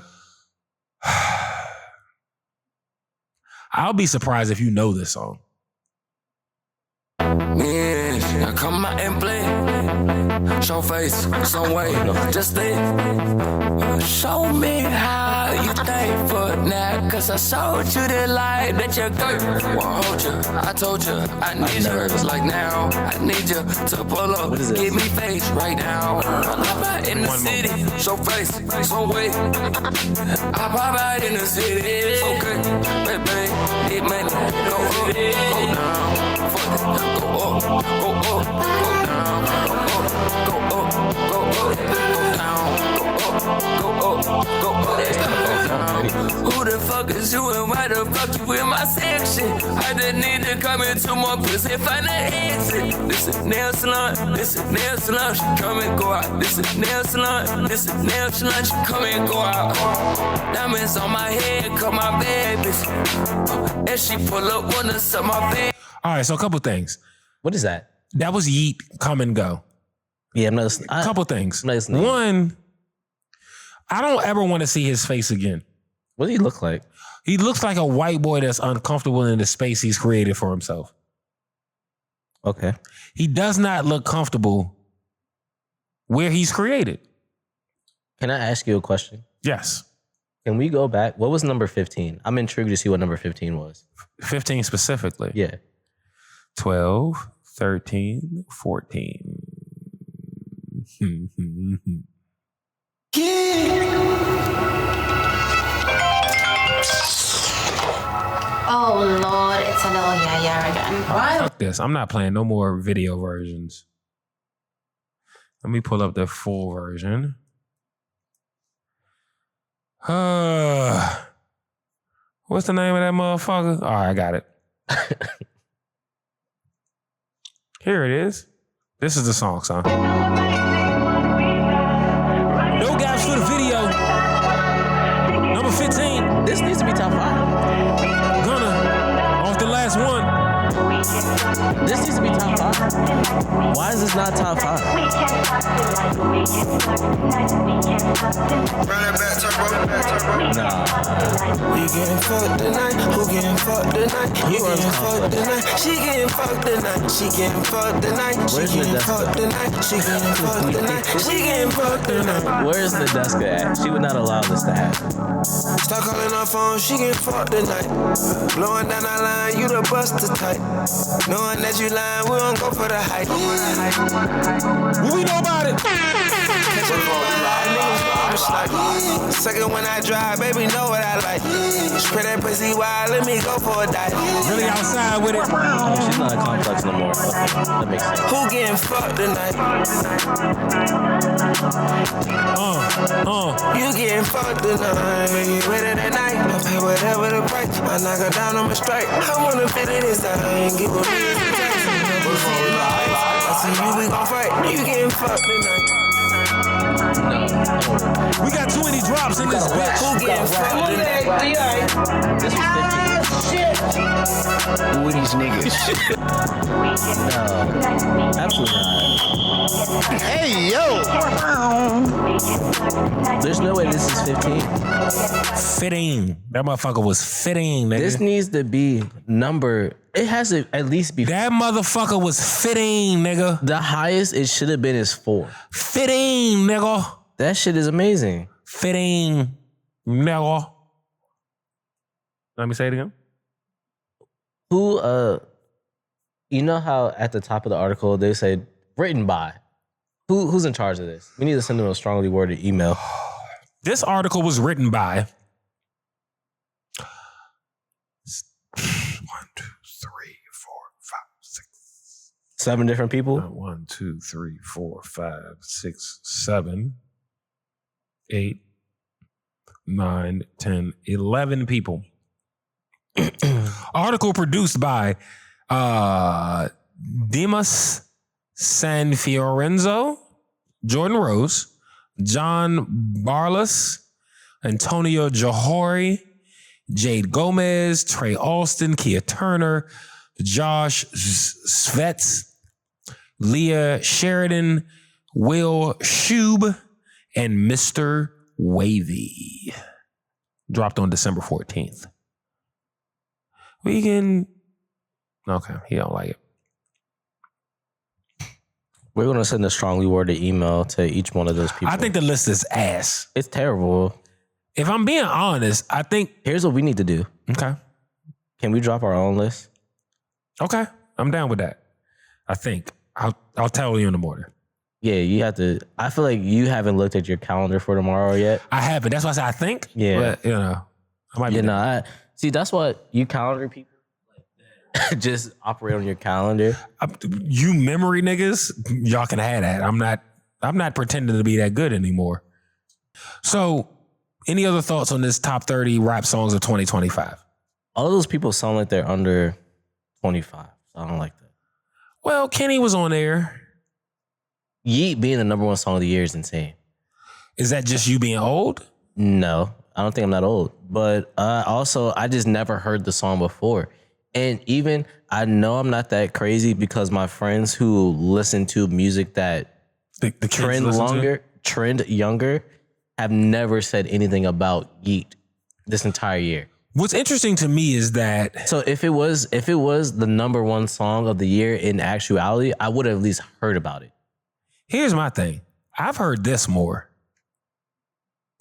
I'll be surprised if you know this song. Yeah, come out and play. Show face, some way, just think. Show me how you think for now, cause I showed you the light that your girl won't hold you. I told you I need you, it's like now. I need you to pull up, give me face right now. I'm out in the city, show face, some way. I pop out in the city, okay, baby, need money, go up, go down, fuck it, go up, go down, go up, go down, go up, go down. Who the fuck is you and why the fuck you in my section? I just need to come into more pussy, find an exit. This is nail salon, this is nail salon, she come and go out. This is nail salon, this is nail salon, she come and go out. Diamonds on my head, call my bad bitch. And she pull up, wanna suck my bed. All right, so a couple things. What is that? That was Yeet, Come and Go. Yeah, I'm not listening. A couple things. I'm not listening. One, I don't ever want to see his face again. What does he look like? He looks like a white boy that's uncomfortable in the space he's created for himself. Okay. He does not look comfortable where he's created. Can I ask you a question? Yes. Can we go back? What was number 15? I'm intrigued to see what number 15 was. 15 specifically? Yeah. 12, 13, 14. Oh Lord, it's a little yeah again. Why? Fuck this. I'm not playing no more video versions. Let me pull up the full version. What's the name of that motherfucker? All right, I got it. Here it is. This is the song, son. No gaps for the video. Number 15. This needs to be top 5. Gunna, off the last one. This needs to be top 5. Why is this not top 5? Nah. We getting fucked tonight. Who getting fucked tonight? You getting fucked tonight. She getting fucked tonight. She getting fucked tonight. She getting fucked tonight. She getting fucked tonight. She getting fucked tonight. Where's the Deska at? She would not allow this to happen. Start calling her phone. She getting fucked tonight. Blowing down our line. You the buster type. Knowing that you lying, we don't go for the hype. What we know about it? Second when I drive, baby, know what I like. Spray that pussy wild, let me go for a dive. Really outside with it. Oh, she's not a complex no more. Okay, that makes sense. Who getting fucked tonight? You getting fucked tonight. Ready that night, I pay whatever the price. I knock her down on my strike. I wanna fit it inside. Give a million strikes. I see you, we gon' fight. You getting fucked tonight. We got too many drops in this bitch. Who getting fucked tonight? This was 15. Shit. Who are these niggas? No, absolutely not. Hey, yo! There's no way this is 15. Fitting. That motherfucker was fitting, nigga. This needs to be number. It has to at least be. That motherfucker was fitting, nigga. The highest it should have been is 4. Fitting, nigga. That shit is amazing. Fitting, nigga. Let me say it again. Who, you know how at the top of the article they say written by? Who's in charge of this? We need to send them a strongly worded email. This article was written by 7 different people? 1, 2, 3, 4, 5, 6, 7, 8, 9, 10, 11 people. Article produced by Dimas Sanfiorenzo, Jordan Rose, John Barlas, Antonio Johori, Jade Gomez, Trey Alston, Kia Turner, Josh Svets, Leah Sheridan, Will Shube, and Mr. Wavy. Dropped on December 14th. We can... Okay, he don't like it. We're going to send a strongly worded email to each one of those people. I think the list is ass. It's terrible. If I'm being honest, I think... Here's what we need to do. Okay. Can we drop our own list? Okay, I'm down with that. I think. I'll tell you in the morning. Yeah, you have to... I feel like you haven't looked at your calendar for tomorrow yet. I haven't. That's why I said I think. Yeah. But, you know, I might be... See, that's what you calendar people just operate on your calendar. You memory niggas, y'all can have that. I'm not pretending to be that good anymore. So, any other thoughts on this top 30 rap songs of 2025? All of those people sound like they're under 25. So I don't like that. Well, Kenny was on there. Yeet being the number 1 song of the year is insane. Is that just you being old? No, I don't think I'm that old. But I just never heard the song before. And even, I know I'm not that crazy because my friends who listen to music that the trend younger, have never said anything about Yeet this entire year. What's interesting to me is that... So if it was the number 1 song of the year in actuality, I would have at least heard about it. Here's my thing. I've heard this more.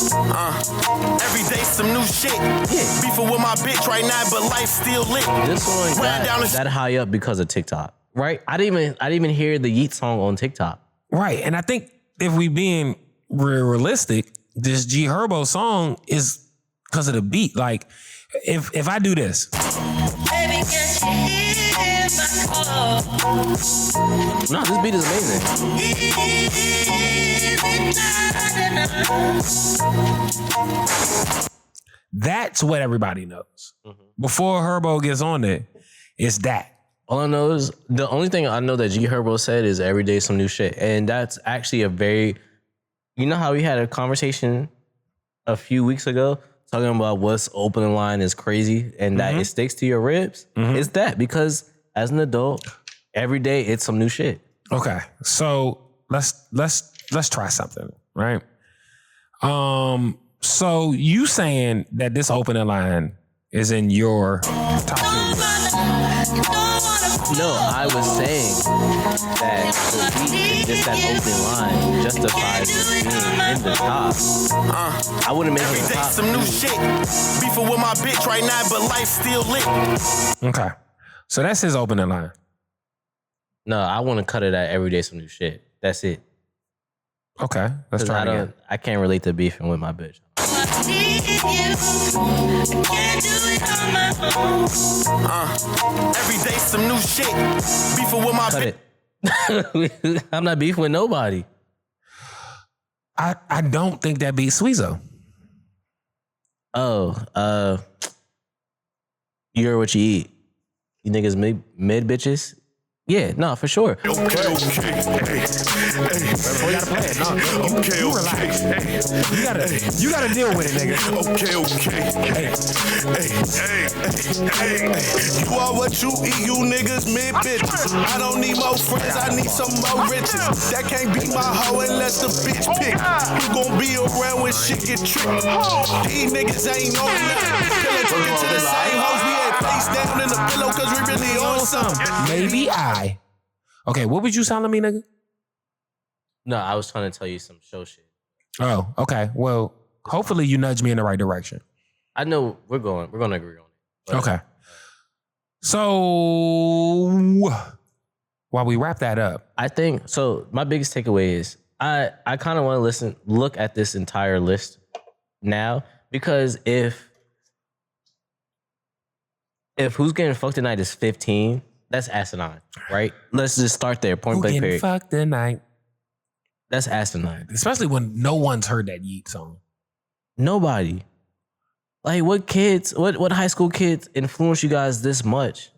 Every day some new shit. Yeah. Beefing with my bitch right now, but life still lit. This one got that high up because of TikTok, right? I didn't even hear the Yeet song on TikTok. Right, and I think if we being realistic, this G Herbo song is because of the beat. Like, if I do this. No, this beat is amazing. That's what everybody knows. Before Herbo gets on there, it's that. All I know is, the only thing I know that G Herbo said is every day some new shit. And that's actually a very, you know how we had a conversation a few weeks ago talking about what's opening line is crazy and that it sticks to your ribs? It's that, because as an adult, every day it's some new shit. Okay, so let's try something, right? So you saying that this opening line is in your top 3? No, I was saying that the beat, just that opening line, justifies it being in the top. I wouldn't make it Every day top. some new shit. Beefing with my bitch right now, but life still lit. Okay, so that's his opening line. No, I want to cut it at every day some new shit. That's it. Okay, let's try it again. I can't relate to beefing with my bitch. Every day some new shit. Beefing with my bitch. I'm not beefing with nobody. I don't think that beats Sweezo. Oh, you're what you eat. You niggas mid bitches? Yeah, no, for sure. Okay. We gotta play it. No, you relax. You gotta deal with it, nigga. Okay. Hey. You are what you eat, you niggas mid bitches. I don't need more friends, I need some more riches. That can't be my hoe unless the bitch pick. You gon' be around when shit get tricky. These niggas ain't on nothing. Pillow talking to the same hoes, we had face down in the pillow cause we really on something. Maybe Okay, what was you telling me, nigga? No, I was trying to tell you some show shit. Oh, okay. Well, hopefully you nudge me in the right direction. I know we're gonna agree on it. But, Okay. So while we wrap that up, I think so. My biggest takeaway is I kind of want to look at this entire list now, because if Who's Getting Fucked Tonight is 15, that's asinine, right? Let's just start there. Point blank period. Fucked tonight. That's asinine. Especially when no one's heard that Yeet song. Nobody. Like, what high school kids influence you guys this much?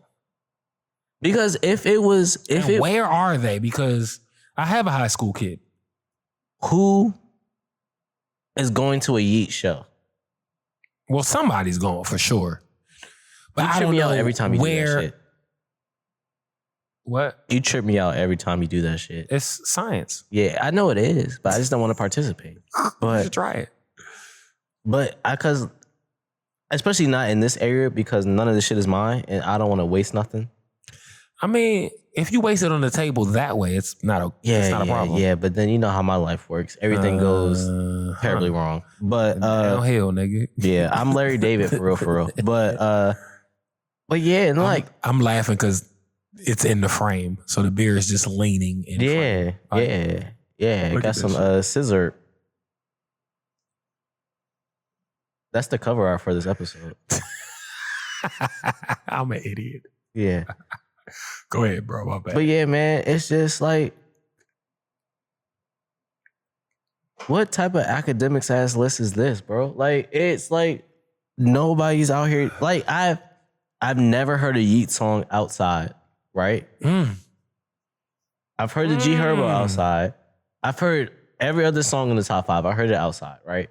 Because where are they? Because I have a high school kid. Who is going to a Yeet show? Well, somebody's going for sure. But you I trip don't me know out every time you do that shit. What? You trip me out every time you do that shit. It's science. Yeah, I know it is, but I just don't want to participate. But you should try it. But because, especially not in this area, because none of this shit is mine, and I don't want to waste nothing. I mean, if you waste it on the table that way, it's not a problem. Yeah, but then you know how my life works. Everything goes terribly wrong. But downhill, nigga. Yeah, I'm Larry David for real. But yeah, and I'm laughing because it's in the frame, so the beer is just leaning in frame. Yeah. Look Got at some this. scissor. That's the cover art for this episode. I'm an idiot. Yeah. Go ahead, bro. My bad. But yeah, man, it's just like, what type of academics ass list is this, bro? Like, it's like nobody's out here. Like, I've never heard a Yeet song outside, right? I've heard the G Herbo outside. I've heard every other song in the top 5. I heard it outside, right?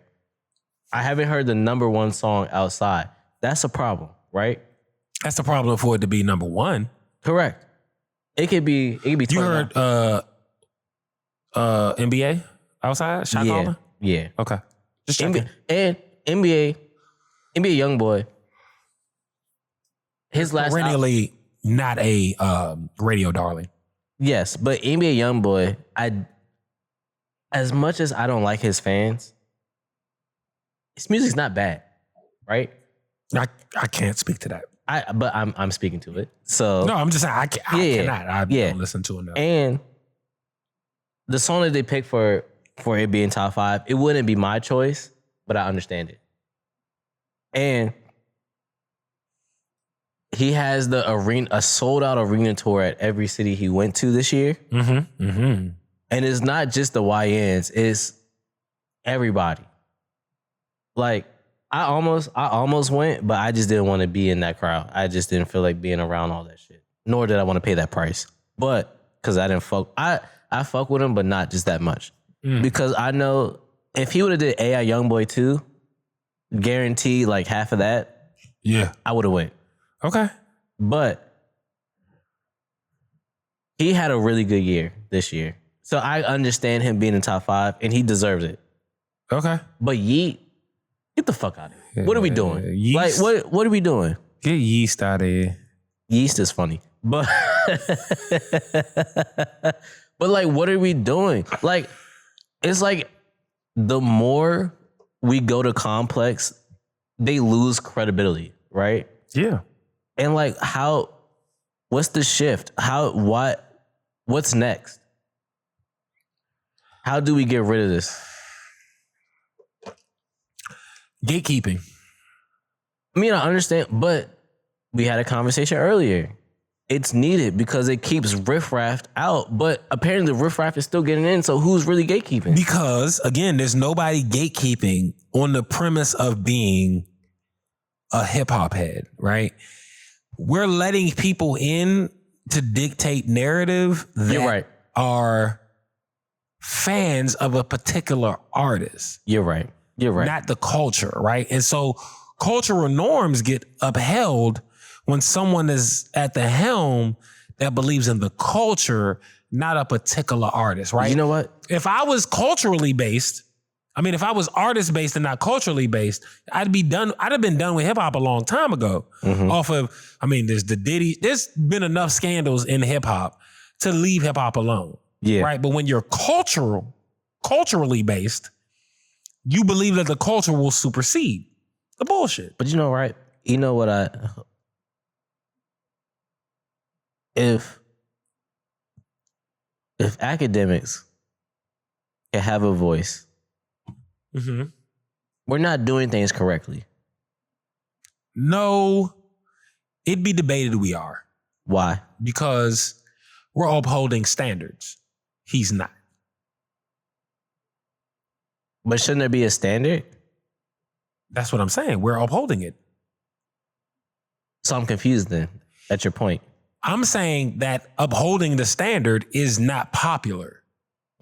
I haven't heard the number 1 song outside. That's a problem, right? That's the problem for it to be number 1. Correct. It could be 29. You heard NBA outside? Shot caller? Yeah. Okay. Just checking. And NBA YoungBoy. His last perennially not a radio darling. Yes, but NBA YoungBoy, as much as I don't like his fans, his music's not bad, right? I can't speak to that. But I'm speaking to it. So no, I'm just saying I cannot. I don't listen to enough. And the song that they picked for it being top 5, it wouldn't be my choice, but I understand it. And he has a sold out arena tour at every city he went to this year. Mm-hmm. Mm-hmm. And it's not just the YNs, it's everybody. Like, I almost went, but I just didn't want to be in that crowd. I just didn't feel like being around all that shit. Nor did I want to pay that price. But because I didn't fuck, I fuck with him, but not just that much. Because I know if he would have did AI Youngboy 2, guaranteed like half of that. Yeah, I would have went. Okay, but he had a really good year this year, so I understand him being in top 5, and he deserves it. Okay, but Yeet, get the fuck out of here. What are we doing? Yeast. Like what are we doing? Get Yeast out of here. Yeast is funny, but but like, what are we doing? Like, it's like the more we go to Complex, they lose credibility, right? Yeah. And like, what's the shift? What's next? How do we get rid of this? Gatekeeping. I mean, I understand, but we had a conversation earlier. It's needed because it keeps riffraff out, but apparently the riffraff is still getting in, so who's really gatekeeping? Because, again, there's nobody gatekeeping on the premise of being a hip-hop head, right? We're letting people in to dictate narrative that are fans of a particular artist. You're right. Not the culture, right? And so cultural norms get upheld when someone is at the helm that believes in the culture, not a particular artist, right? You know what? If I was culturally based, if I was artist based and not culturally based, I'd have been done with hip hop a long time ago. Mm-hmm. Off of, there's the Diddy, there's been enough scandals in hip hop to leave hip hop alone. Yeah. Right. But when you're culturally based, you believe that the culture will supersede the bullshit. But you know, right? You know what if academics can have a voice, we're not doing things correctly. No, it'd be debated we are. Why? Because we're upholding standards. He's not. But shouldn't there be a standard? That's what I'm saying. We're upholding it. So I'm confused then, at your point. I'm saying that upholding the standard is not popular.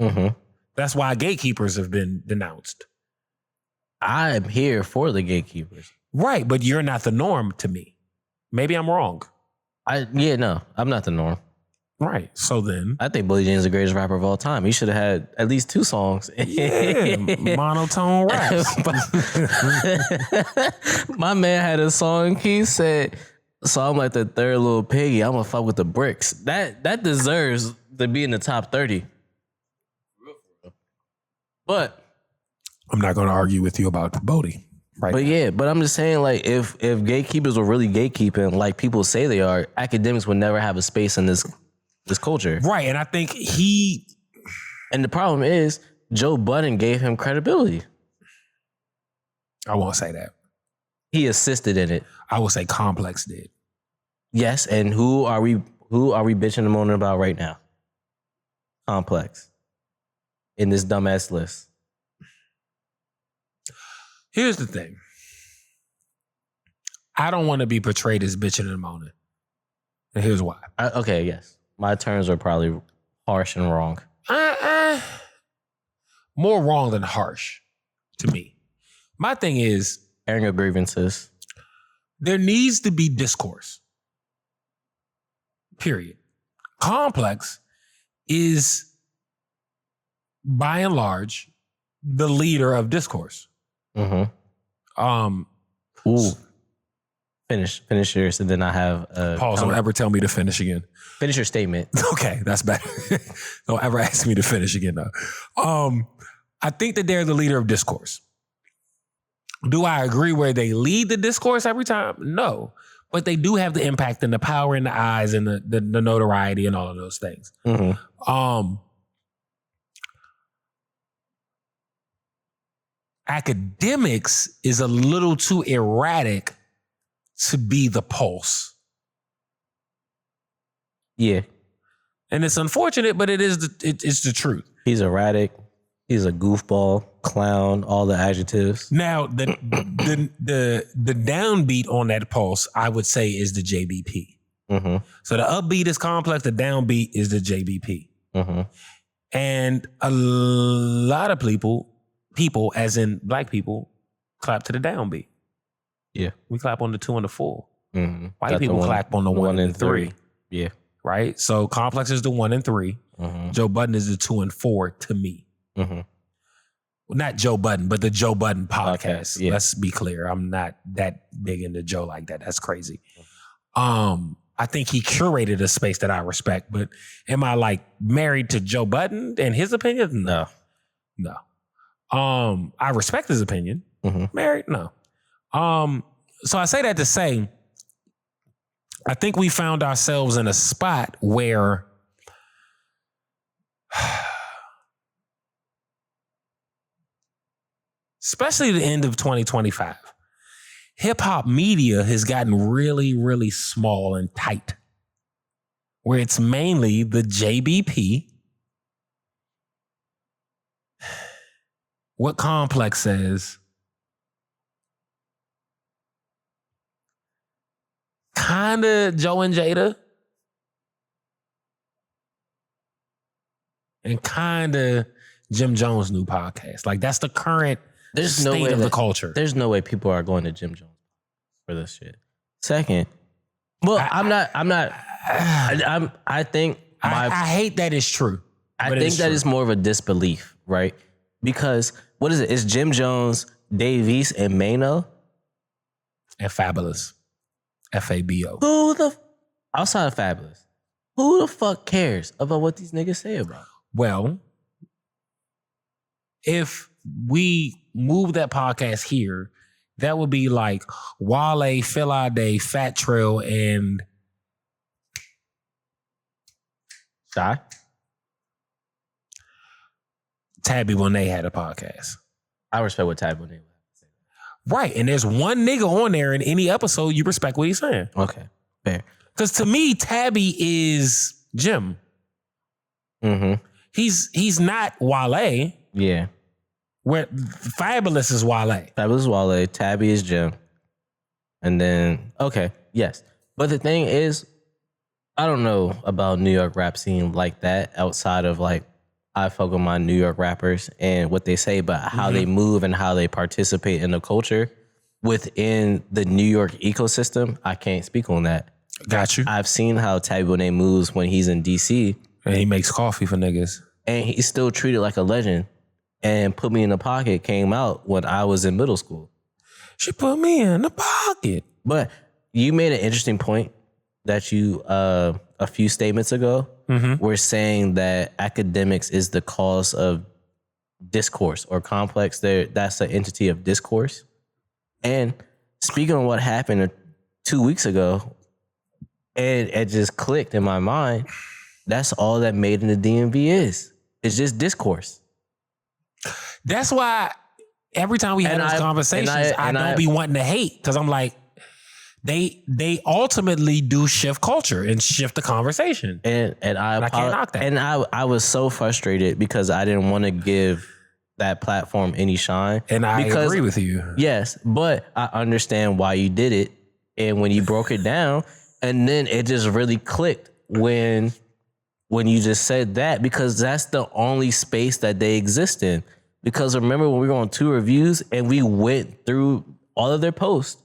Mm-hmm. That's why gatekeepers have been denounced. I'm here for the gatekeepers. Right, but you're not the norm to me. Maybe I'm wrong. No, I'm not the norm. Right, so then. I think Billie Jean is the greatest rapper of all time. He should have had at least 2 songs. Yeah, monotone raps. My man had a song, he said, so I'm like the third little piggy, I'm gonna fuck with the bricks. That deserves to be in the top 30. But I'm not going to argue with you about Bodie. Right. But yeah, but I'm just saying, like, if gatekeepers were really gatekeeping, like people say they are, academics would never have a space in this culture. Right, and I think and the problem is, Joe Budden gave him credibility. I won't say that. He assisted in it. I will say Complex did. Yes, and who are we bitching and moaning about right now? Complex. In this dumbass list. Here's the thing. I don't want to be portrayed as bitching and moaning. And here's why. Okay, yes. My terms are probably harsh and wrong. More wrong than harsh to me. My thing is, airing of grievances. There needs to be discourse. Period. Complex is, by and large, the leader of discourse. Mm-hmm. Ooh. Finish yours, and then I have pause. Don't ever tell me to finish again. Finish your statement. Okay, that's better. Don't ever ask me to finish again, though. I think that they're the leader of discourse. Do I agree where they lead the discourse every time? No. But they do have the impact and the power in the eyes and the notoriety and all of those things. Academics is a little too erratic to be the pulse. Yeah. And it's unfortunate, but it's the truth. He's erratic. He's a goofball, clown, all the adjectives. Now, the downbeat on that pulse, I would say, is the JBP. So the upbeat is Complex, the downbeat is the JBP. And a lot of people, as in black people, clap to the downbeat. Yeah. We clap on the 2 and the 4. White White people clap on the 1 and 3. Yeah. Right? So Complex is the 1 and 3. Joe Budden is the 2 and 4 to me. Well, not Joe Budden, but the Joe Budden podcast. Yeah. Let's be clear. I'm not that big into Joe like that. That's crazy. I think he curated a space that I respect, but am I like married to Joe Budden and his opinion? No. I respect his opinion. Married? No. So I say that to say, I think we found ourselves in a spot where especially the end of 2025, hip hop media has gotten really, really small and tight, where it's mainly the JBP, what Complex says, kind of Joe and Jada, and kind of Jim Jones' new podcast. Like, that's the current state of the culture. There's no way people are going to Jim Jones for this shit. Second, well, I think I hate that it's true. I think that is more of a disbelief, right? Because what is it? It's Jim Jones, Dave East, and Mano. And Fabulous. Fabo. Outside of Fabulous, who the fuck cares about what these niggas say about? Well, if we move that podcast here, that would be like Wale, Phil Ade, Fat Trail, and Shy. Tabby when they had a podcast. I respect what Tabby when they had. Right, and there's one nigga on there in any episode you respect what he's saying. Okay, fair. Because to me, Tabby is Jim. He's not Wale. Yeah. Where Fabulous is Wale. Fabulous is Wale. Tabby is Jim. And then, okay, yes. But the thing is, I don't know about New York rap scene like that outside of like, I fuck with my New York rappers and what they say, but how they move and how they participate in the culture within the New York ecosystem, I can't speak on that. Got you. I've seen how Tabby Bonet moves when he's in DC. And he makes coffee for niggas. And he's still treated like a legend. And Put Me in the Pocket came out when I was in middle school. She put me in the pocket. But you made an interesting point that you, a few statements ago, were saying that academics is the cause of discourse or Complex. That's an entity of discourse. And speaking of what happened 2 weeks ago, and it just clicked in my mind, that's all that Made in the DMV is. It's just discourse. That's why every time we have those conversations, I don't be wanting to hate, because I'm like, they ultimately do shift culture and shift the conversation. And I can't knock that. And I was so frustrated because I didn't want to give that platform any shine. And I agree with you. Yes, but I understand why you did it. And when you broke it down, and then it just really clicked when you just said that, because that's the only space that they exist in. Because remember when we were on 2 reviews and we went through all of their posts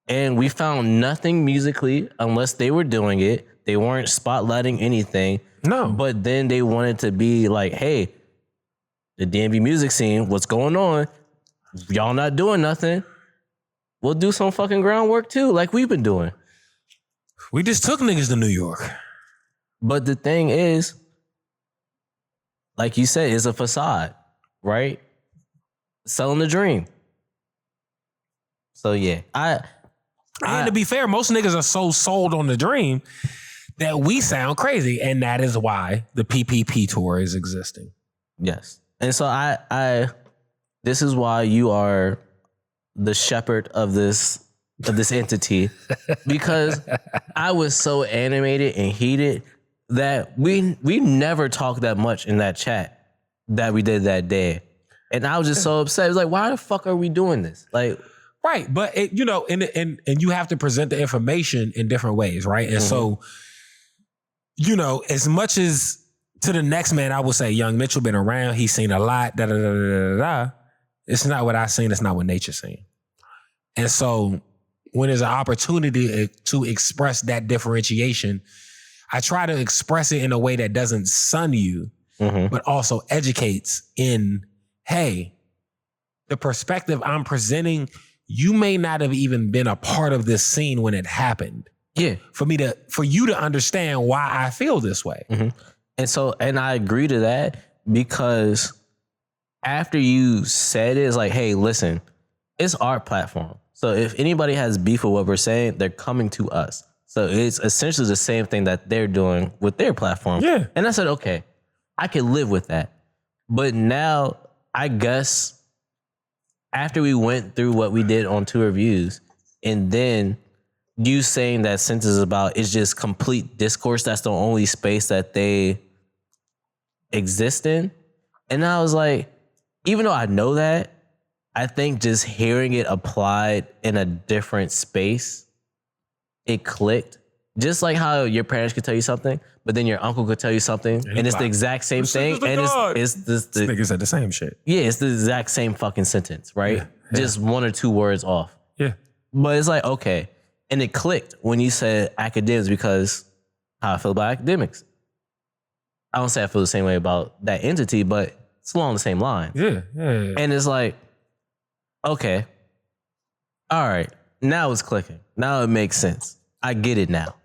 and we found nothing musically unless they were doing it. They weren't spotlighting anything. No. But then they wanted to be like, hey, the DMV music scene, what's going on? Y'all not doing nothing. We'll do some fucking groundwork too, like we've been doing. We just took niggas to New York. But the thing is, like you said, it's a facade, right? Selling the dream. So yeah, and to be fair, most niggas are so sold on the dream that we sound crazy, and that is why the PPP tour is existing. Yes, and so I this is why you are the shepherd of this entity, because I was so animated and heated that we never talked that much in that chat that we did that day, and I was just so upset. It was like, why the fuck are we doing this? Like. Right, but and you have to present the information in different ways, right? And so, as much as to the next man, I would say Young Mitchell been around, he's seen a lot, It's not what I've seen, it's not what nature's seen. And so when there's an opportunity to express that differentiation, I try to express it in a way that doesn't sun you, but also educates in, hey, the perspective I'm presenting, you may not have even been a part of this scene when it happened. Yeah. For you to understand why I feel this way. And I agree to that, because after you said it, it's like, hey, listen, it's our platform. So if anybody has beef with what we're saying, they're coming to us. So it's essentially the same thing that they're doing with their platform. Yeah. And I said, okay, I can live with that. But now, I guess, after we went through what we did on 2 reviews, and then you saying that Sentence is about is just complete discourse, that's the only space that they exist in. And I was like, even though I know that, I think just hearing it applied in a different space, it clicked. Just like how your parents could tell you something, but then your uncle could tell you something, and it's the exact same thing. And it's this niggas said the same shit. Yeah, it's the exact same fucking sentence, right? Yeah. Just 1 or 2 words off. Yeah. But it's like, okay. And it clicked when you said academics, because how I feel about academics. I don't say I feel the same way about that entity, but it's along the same line. Yeah. And it's like, okay, all right, now it's clicking. Now it makes sense. I get it now.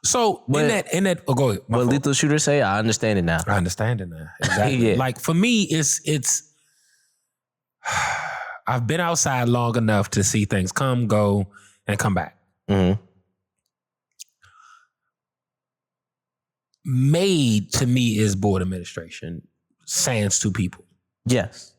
So in that, go ahead. What Lethal Shooter say, I understand it now. I understand it now. Exactly. Yeah. Like for me, it's I've been outside long enough to see things come, go, and come back. Made to me is board administration, sans 2 people. Yes,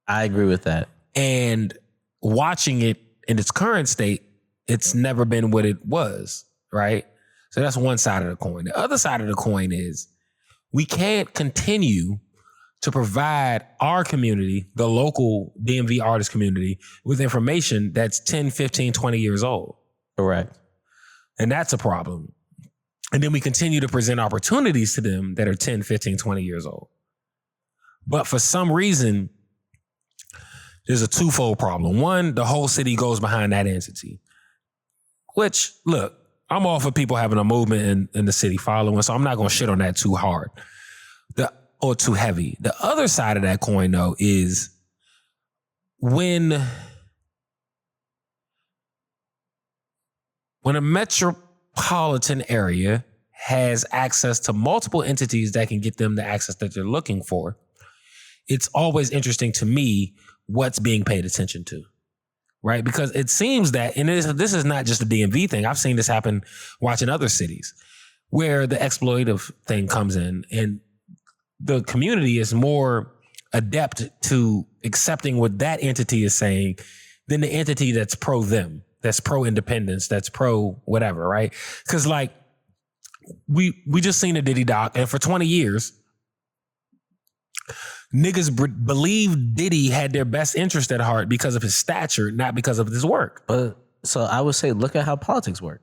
I agree with that. And watching it in its current state, it's never been what it was, right? So that's one side of the coin. The other side of the coin is we can't continue to provide our community, the local DMV artist community, with information that's 10, 15, 20 years old. Correct. And that's a problem. And then we continue to present opportunities to them that are 10, 15, 20 years old. But for some reason, there's a twofold problem. One, the whole city goes behind that entity. Which, look, I'm all for people having a movement in the city following, so I'm not going to shit on that too hard or too heavy. The other side of that coin, though, is when a metropolitan area has access to multiple entities that can get them the access that they're looking for, it's always interesting to me what's being paid attention to. Right? Because it seems that, and this is not just a DMV thing. I've seen this happen watching other cities where the exploitative thing comes in and the community is more adept to accepting what that entity is saying than the entity that's pro them, that's pro independence, that's pro whatever, right? Because like we just seen a Diddy doc, and for 20 years, niggas believe Diddy had their best interest at heart because of his stature, not because of his work. But so I would say, look at how politics work.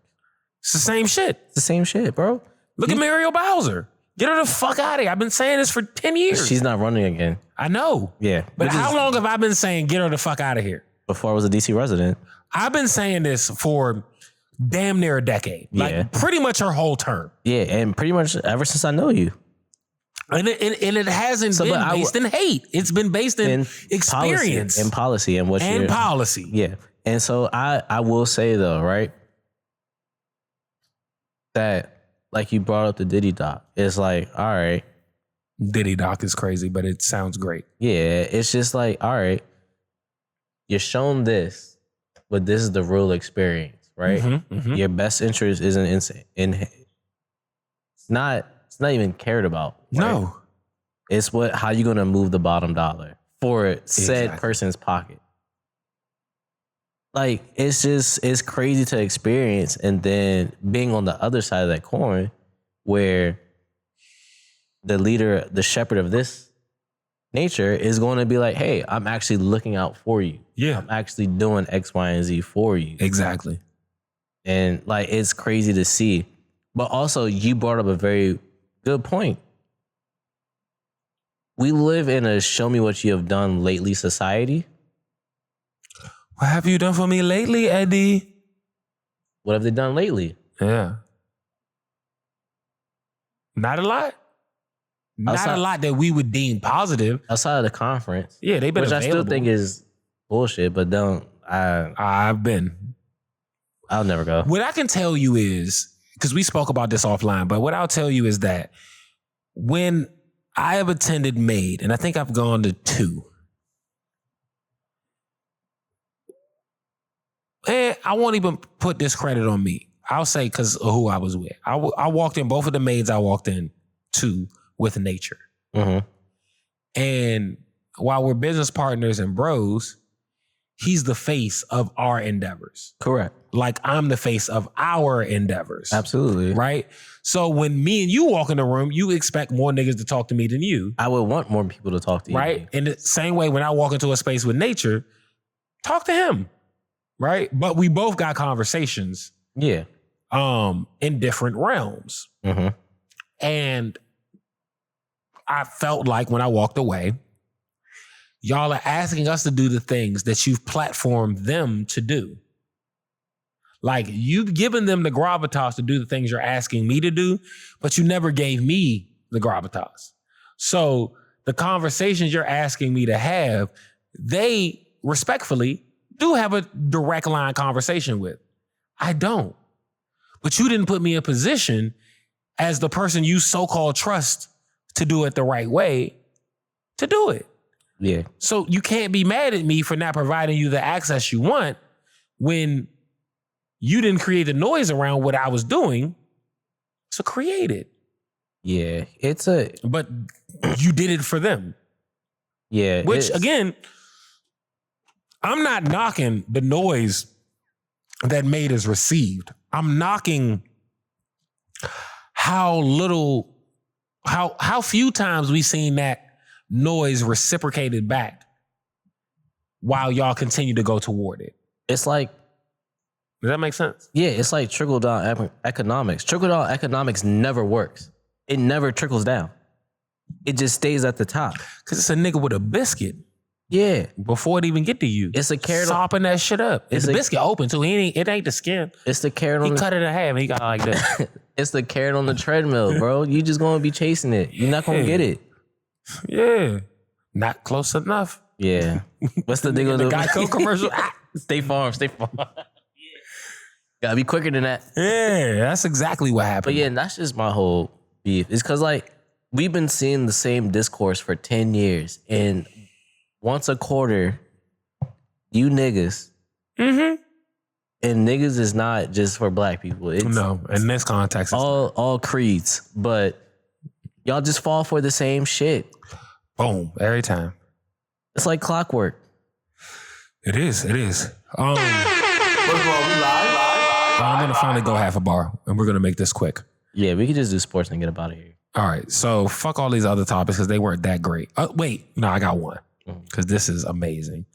It's the same shit. It's the same shit, bro. Look at Muriel Bowser. Get her the fuck out of here. I've been saying this for 10 years. She's not running again. I know. Yeah. But how long have I been saying get her the fuck out of here? Before I was a DC resident. I've been saying this for damn near a decade. Like pretty much her whole term. Yeah, and pretty much ever since I know you. And it hasn't been based in hate. It's been based in experience. Policy and what policy. Yeah. And so I will say though, right? That like you brought up the Diddy doc. It's like, all right. Diddy doc is crazy, but it sounds great. Yeah. It's just like, all right, you're shown this. but this is the real experience, right? Your best interest isn't it's not even cared about. Right? No. It's how you gonna move the bottom dollar for said person's pocket. Like, it's crazy to experience, and then being on the other side of that coin where the leader, the shepherd of this nature is going to be like, hey, I'm actually looking out for you. Yeah. I'm actually doing X, Y, and Z for you. Exactly. And like, it's crazy to see. But also, you brought up a very good point. We live in a show me what you have done lately society. What have you done for me lately, Eddie? What have they done lately? Yeah. Not a lot. Not a lot that we would deem positive. Outside of the conference. Yeah, they've been Which available. I still think is bullshit, but I've been. I'll never go. What I can tell you is, because we spoke about this offline, but what I'll tell you is that when I have attended Made, and I think I've gone to 2, and I won't even put this credit on me. I'll say because of who I was with. I walked in both of the Maids I walked in to with Nature. And while we're business partners and bros, he's the face of our endeavors. Correct. Like I'm the face of our endeavors. Absolutely. Right? So when me and you walk in the room, you expect more niggas to talk to me than you. I would want more people to talk to you. Right? In the same way, when I walk into a space with Nature, talk to him. Right? But we both got conversations. Yeah. In different realms. And I felt like when I walked away, y'all are asking us to do the things that you've platformed them to do. Like you've given them the gravitas to do the things you're asking me to do, but you never gave me the gravitas. So the conversations you're asking me to have, they respectfully do have a direct line conversation with. I don't. But you didn't put me in a position as the person you so-called trust to do it the right way to do it. Yeah. So you can't be mad at me for not providing you the access you want when you didn't create the noise around what I was doing to create it. Yeah. But you did it for them. Yeah. Which again, I'm not knocking the noise that Made us received. I'm knocking how few times we've seen that noise reciprocated back while y'all continue to go toward it. It's like, does that make sense? Yeah, it's like trickle down economics. Trickle down economics never works. It never trickles down. It just stays at the top. Because it's a nigga with a biscuit. Yeah. Before it even get to you. It's a carrot. Sopping that shit up. It's the biscuit open too. It ain't the skin. It's the carrot He cut it in half and he got like that. It's the carrot on the treadmill, bro. You just gonna be chasing it. You're not gonna get it. Yeah. Not close enough. Yeah. What's the nigga the Geico commercial? Stay farm. Gotta be quicker than that. Yeah, that's exactly what happened. But yeah, that's just my whole beef. It's because like we've been seeing the same discourse for 10 years, and once a quarter, you niggas. And niggas is not just for black people. It's no, in this context, all creeds, but y'all just fall for the same shit. Boom, every time. It's like clockwork. It is. I'm gonna finally go half a bar, and we're gonna make this quick. Yeah, we could just do sports and get up out of here. All right, so fuck all these other topics because they weren't that great. Wait, no, I got one because this is amazing.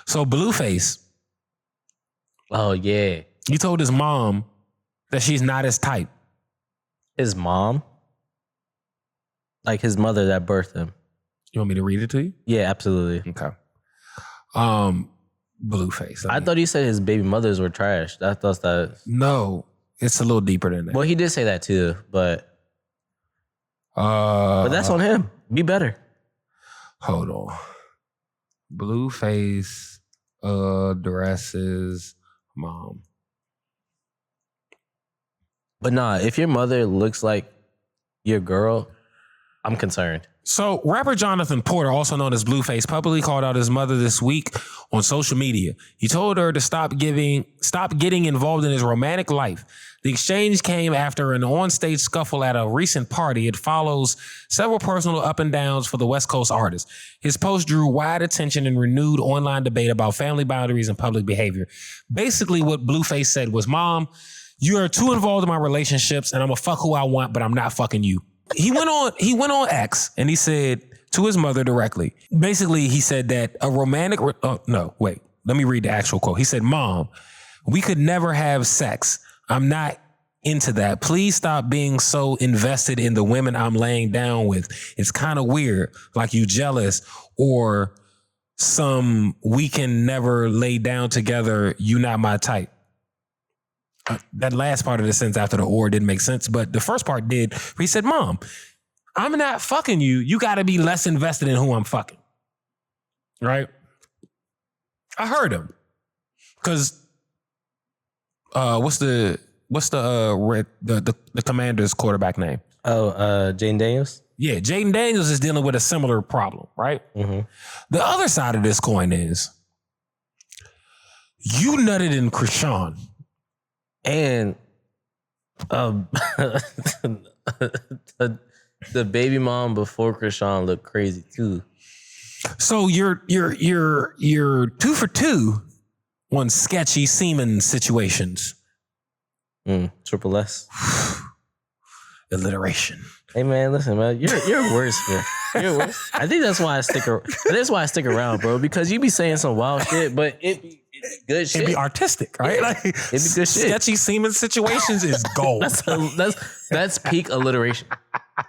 So Blueface. Oh yeah, he told his mom that she's not his type. His mom, like his mother that birthed him. You want me to read it to you? Yeah, absolutely. Okay. Blueface. I thought he said his baby mothers were trash. I thought that. No, it's a little deeper than that. Well, he did say that too, but that's on him. Be better. Hold on. Blueface addresses mom. But nah, if your mother looks like your girl, I'm concerned. So rapper Jonathan Porter, also known as Blueface, publicly called out his mother this week on social media. He told her to stop getting involved in his romantic life. The exchange came after an onstage scuffle at a recent party. It follows several personal up and downs for the West Coast artist. His post drew wide attention and renewed online debate about family boundaries and public behavior. Basically, what Blueface said was, "Mom, you are too involved in my relationships, and I'm gonna fuck who I want, but I'm not fucking you." He went on X and he said to his mother directly. Basically, he said that a romantic. Let me read the actual quote. He said, "Mom, we could never have sex. I'm not into that. Please stop being so invested in the women I'm laying down with. It's kind of weird, like you jealous or some we can never lay down together. You not my type." That last part of the sentence after the "or" didn't make sense, but the first part did. He said, "Mom, I'm not fucking you. You got to be less invested in who I'm fucking." Right? I heard him. Because what's the Commander's quarterback name? Jaden Daniels? Yeah, Jaden Daniels is dealing with a similar problem, right? Mm-hmm. The other side of this coin is you nutted in Krishan. And the baby mom before Krishan looked crazy too. So you're 2 for 2 on sketchy semen situations. Triple S. Alliteration. Hey man, listen, man, you're worse, man. You're worse. I think that's why I stick around, bro. Because you be saying some wild shit, but it be good shit. It'd be artistic, right? Yeah, like it'd be good shit. Sketchy semen situations is gold. That's peak alliteration,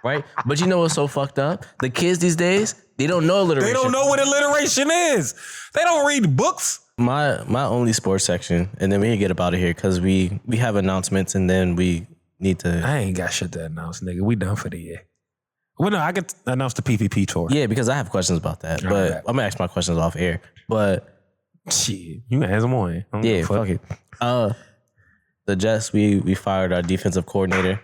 right? But you know what's so fucked up? The kids these days, they don't know alliteration. They don't know what alliteration is. They don't read books. My only sports section, and then we can get up out of here because we have announcements, and then we need to. I ain't got shit to announce, nigga. We done for the year. Well, no, I could announce the PPP tour. Yeah, because I have questions about that, but I'm gonna ask my questions off air. But shit, you can ask them on. Yeah, fuck it. The Jets, we fired our defensive coordinator.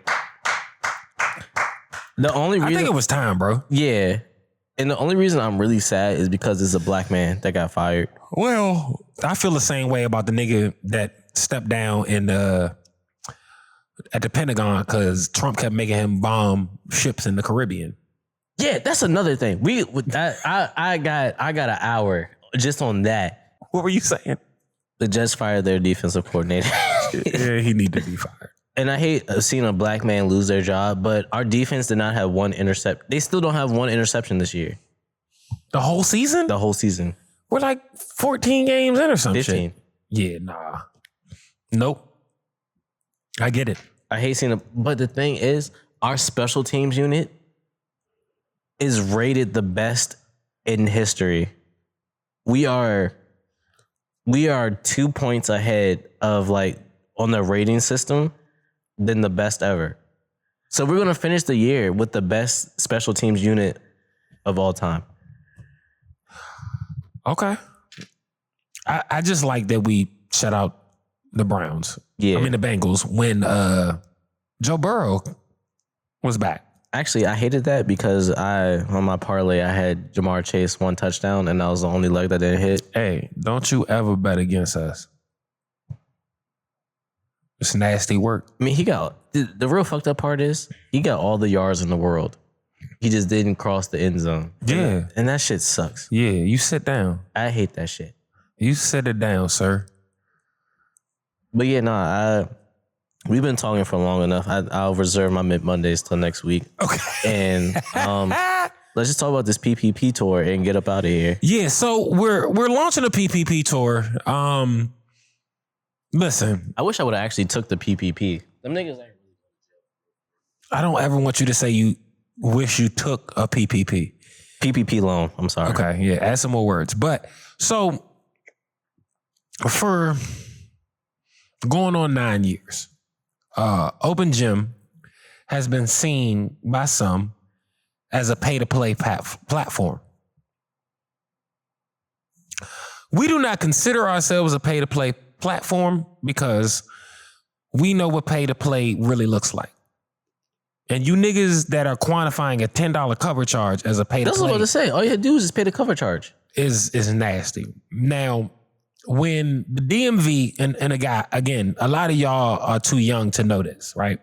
The only reason I think it was time, bro. Yeah. And the only reason I'm really sad is because it's a black man that got fired. Well, I feel the same way about the nigga that stepped down in at the Pentagon because Trump kept making him bomb ships in the Caribbean. Yeah, that's another thing. I got an hour just on that. What were you saying? The Jets fired their defensive coordinator. Yeah, he needed to be fired. And I hate seeing a black man lose their job, but our defense did not have one intercept. They still don't have one interception this year. The whole season? The whole season. We're like 14 games in or something. 15. Yeah, nah. Nope. I get it. I hate seeing it. But the thing is, our special teams unit is rated the best in history. We are 2 points ahead of like on the rating system than the best ever. So we're going to finish the year with the best special teams unit of all time. Okay. I just like that we shut out the Browns. Yeah. I mean the Bengals when Joe Burrow was back. Actually, I hated that because on my parlay, I had Jamar Chase 1 touchdown, and that was the only leg that didn't hit. Hey, don't you ever bet against us. It's nasty work. I mean, the real fucked up part is he got all the yards in the world. He just didn't cross the end zone. Yeah. And that shit sucks. Yeah, you sit down. I hate that shit. You sit it down, sir. But yeah, we've been talking for long enough. I'll reserve my mid-Mondays till next week. Okay. And let's just talk about this PPP tour and get up out of here. Yeah, so we're launching a PPP tour. Listen. I wish I would have actually took the PPP. Them niggas ain't. I don't ever want you to say you wish you took a PPP. PPP loan. I'm sorry. Okay, yeah, add some more words. But so for going on 9 years, Open Gym has been seen by some as a pay-to-play platform. We do not consider ourselves a pay-to-play platform because we know what pay-to-play really looks like. And you niggas that are quantifying a $10 cover charge as a pay to That's what I play was about to say. All you had to do is just pay the cover charge. is nasty. Now, when the DMV and a guy, again, a lot of y'all are too young to know this, right?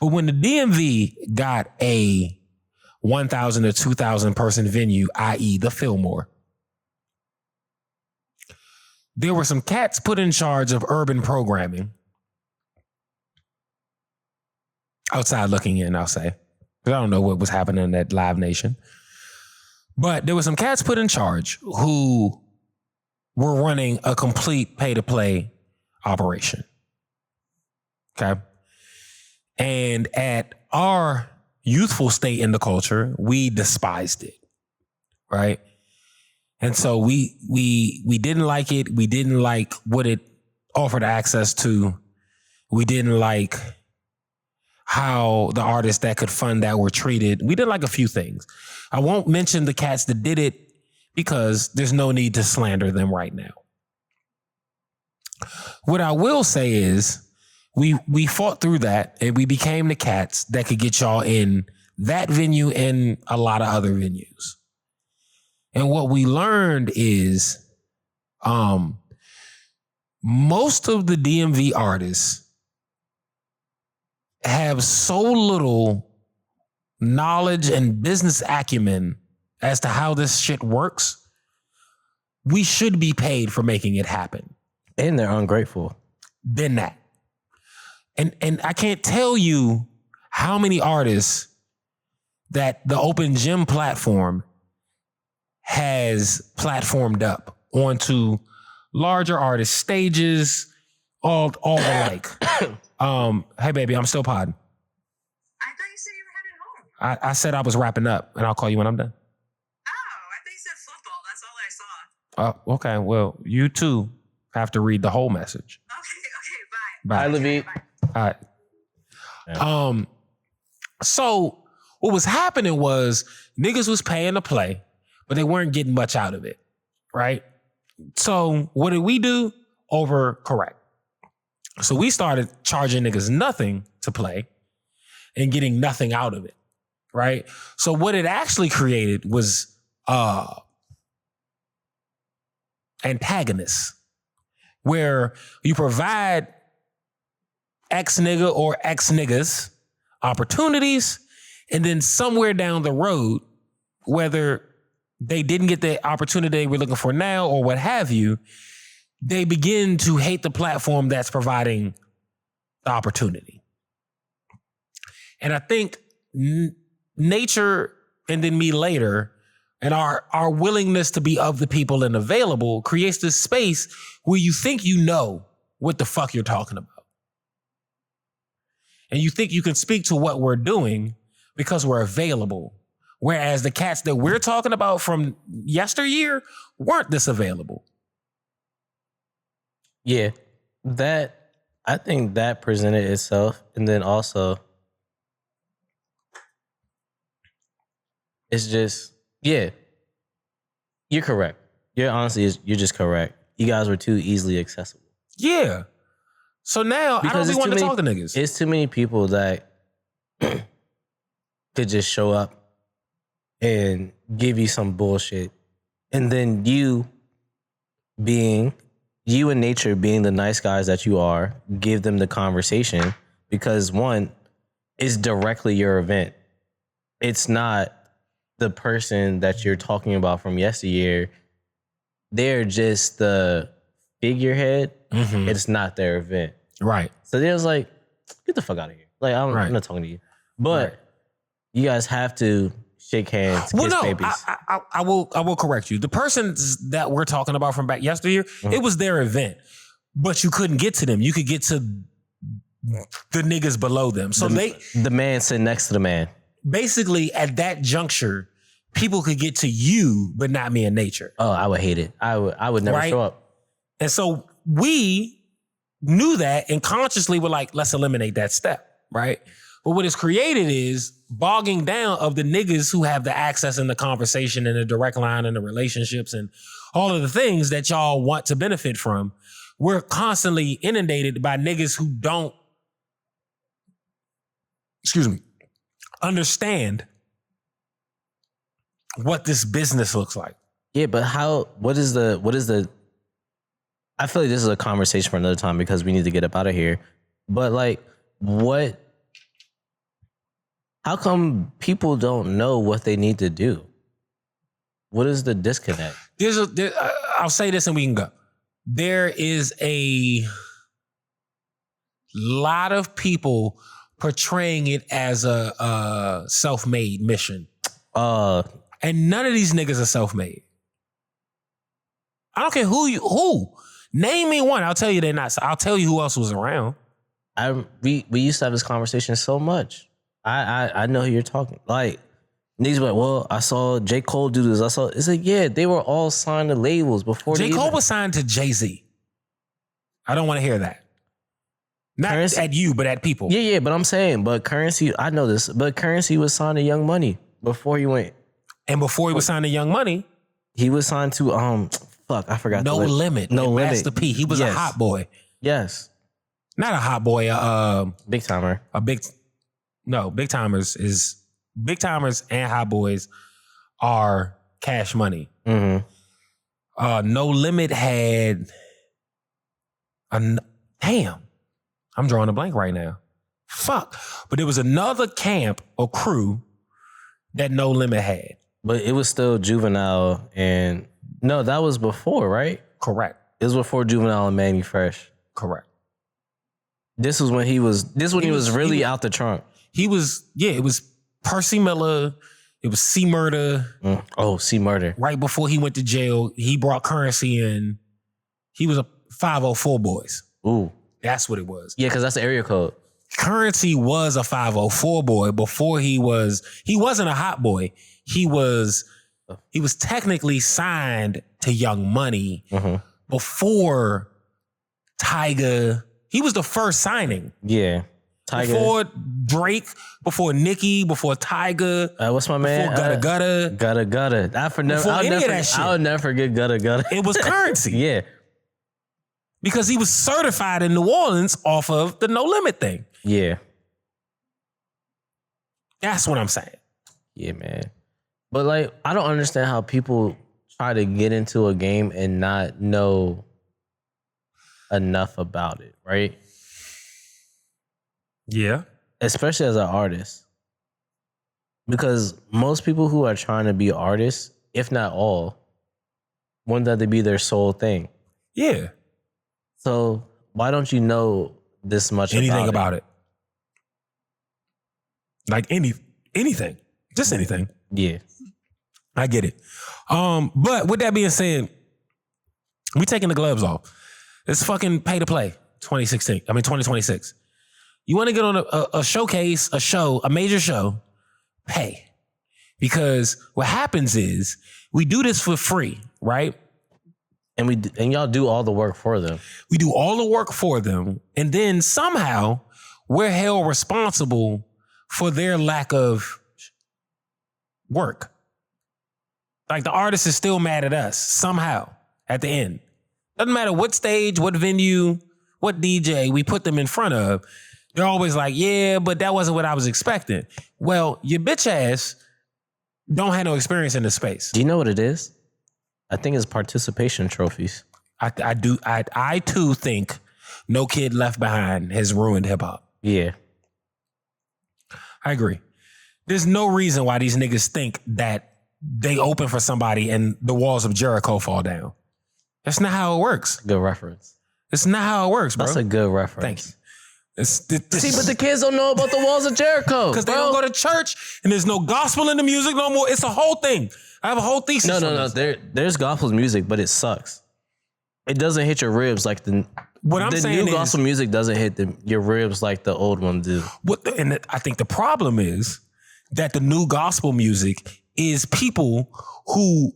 But when the DMV got a 1,000 to 2,000 person venue, i.e. the Fillmore, there were some cats put in charge of urban programming. Outside looking in, I'll say. Because I don't know what was happening at Live Nation. But there were some cats put in charge who were running a complete pay-to-play operation. Okay? And at our youthful state in the culture, we despised it. Right? And so we didn't like it. We didn't like what it offered access to. We didn't like how the artists that could fund that were treated. We did like a few things. I won't mention the cats that did it because there's no need to slander them right now. What I will say is we fought through that and we became the cats that could get y'all in that venue and a lot of other venues. And what we learned is most of the DMV artists have so little knowledge and business acumen as to how this shit works. We should be paid for making it happen. And they're ungrateful. Then that. And I can't tell you how many artists that the Open Gym platform has platformed up onto larger artist stages, all the like. Hey baby, I'm still podding. I thought you said you were headed home. I said I was wrapping up, and I'll call you when I'm done. Oh, I thought you said football. That's all I saw. Oh, okay. Well, you too have to read the whole message. Okay, Bye. Bye, Levy. All right. Yeah. So what was happening was niggas was paying to play, but they weren't getting much out of it, right? So what did we do? Overcorrect. So we started charging niggas nothing to play and getting nothing out of it, right? So what it actually created was antagonists, where you provide X nigga or X niggas opportunities, and then somewhere down the road, whether they didn't get the opportunity they were looking for now or what have you, they begin to hate the platform that's providing the opportunity. And I think nature and then me later and our willingness to be of the people and available creates this space where you think you know what the fuck you're talking about. And you think you can speak to what we're doing because we're available. Whereas the cats that we're talking about from yesteryear weren't this available. Yeah, I think that presented itself. And then also, it's just, yeah, you're correct. You're just correct. You guys were too easily accessible. Yeah. So now I don't want to talk to niggas. It's too many people that could just show up and give you some bullshit. And then you and nature being the nice guys that you are, give them the conversation because one, it's directly your event. It's not the person that you're talking about from yesteryear. They're just the figurehead. Mm-hmm. It's not their event. Right. So they was like, get the fuck out of here. Like, I'm not talking to you. But you guys have to shake hands, kiss babies. I will correct you. The persons that we're talking about from back yesteryear, it was their event, but you couldn't get to them. You could get to the niggas below them. So the man sitting next to the man. Basically, at that juncture, people could get to you, but not me and nature. Oh, I would hate it. I would never show up. And so we knew that and consciously were like, let's eliminate that step, right? But what it's created is bogging down of the niggas who have the access and the conversation and the direct line and the relationships and all of the things that y'all want to benefit from. We're constantly inundated by niggas who don't, understand what this business looks like. Yeah, but what is the I feel like this is a conversation for another time because we need to get up out of here. But like, how come people don't know what they need to do? What is the disconnect? I'll say this and we can go. There is a lot of people portraying it as a self-made mission. And none of these niggas are self-made. I don't care who. Name me one. I'll tell you they're not. I'll tell you who else was around. We used to have this conversation so much. I know who you're talking. Like, niggas be like, well, I saw J. Cole do this. It's like, yeah, they were all signed to labels before J. Cole was signed to Jay-Z. I don't want to hear that. Not Currency, at you, but at people. Yeah, but I'm saying, but Currency, I know this, but Currency was signed to Young Money before he went. And before he was signed to Young Money, he was signed to I forgot. No Limit. No Limit. Master P. He was a hot boy. Yes. Not a hot boy. Big timer. Big timers and hot boys are Cash Money. Mm-hmm. No Limit had damn. I'm drawing a blank right now. Fuck. But there was another camp or crew that No Limit had. But it was still Juvenile and no, that was before, right? Correct. It was before Juvenile and Manny Fresh. Correct. This was when he was really out the trunk. It was Percy Miller. It was C Murder. C Murder. Right before he went to jail, he brought Currency in. He was a 504 boys. Ooh. That's what it was. Yeah, because that's the area code. Currency was a 504 boy before he wasn't a hot boy. He was technically signed to Young Money before Tyga. He was the first signing. Yeah. Tyga. Before Drake, before Nicki, before Tyga. What's my man? Before Gutta Gutta. I'll never forget Gutta Gutta. It was Currency. Yeah. Because he was certified in New Orleans off of the No Limit thing. Yeah. That's what I'm saying. Yeah, man. But like, I don't understand how people try to get into a game and not know enough about it, right? Yeah. Especially as an artist. Because most people who are trying to be artists, if not all, want that to be their sole thing. Yeah. So why don't you know this much anything about it? Like anything. Just anything. Yeah. I get it. But with that being said, we taking the gloves off. It's fucking pay to play 2026. You want to get on a showcase, a major show, pay. Because what happens is we do this for free, right? And y'all do all the work for them. We do all the work for them. And then somehow we're held responsible for their lack of work. Like the artist is still mad at us somehow at the end. Doesn't matter what stage, what venue, what DJ we put them in front of. They're always like, yeah, but that wasn't what I was expecting. Well, your bitch ass don't have no experience in this space. Do you know what it is? I think it's participation trophies. I do. I too think No Kid Left Behind has ruined hip hop. Yeah. I agree. There's no reason why these niggas think that they open for somebody and the walls of Jericho fall down. That's not how it works. Good reference. It's not how it works, bro. That's a good reference. Thank you. See, but the kids don't know about the walls of Jericho. Because they don't go to church and there's no gospel in the music no more. It's a whole thing. I have a whole thesis. No. There's gospel music, but it sucks. It doesn't hit your ribs like the new gospel music doesn't hit your ribs like the old one do. And I think the problem is that the new gospel music is people who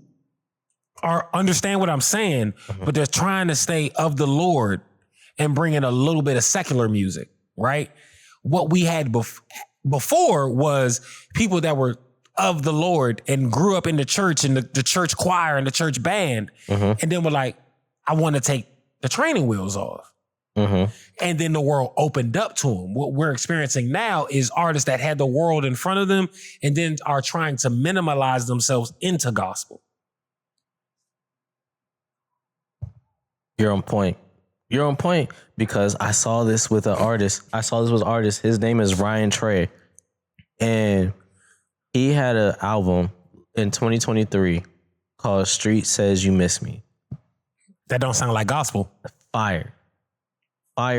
understand what I'm saying, but they're trying to stay of the Lord and bring in a little bit of secular music, right? What we had before was people that were of the Lord and grew up in the church and the church choir and the church band, and then were like, I want to take the training wheels off. And then the world opened up to them. What we're experiencing now is artists that had the world in front of them and then are trying to minimalize themselves into gospel. You're on point. You're on point because I saw this with an artist. His name is Ryan Trey. And he had an album in 2023 called Street Says You Miss Me. That don't sound like gospel. Fire,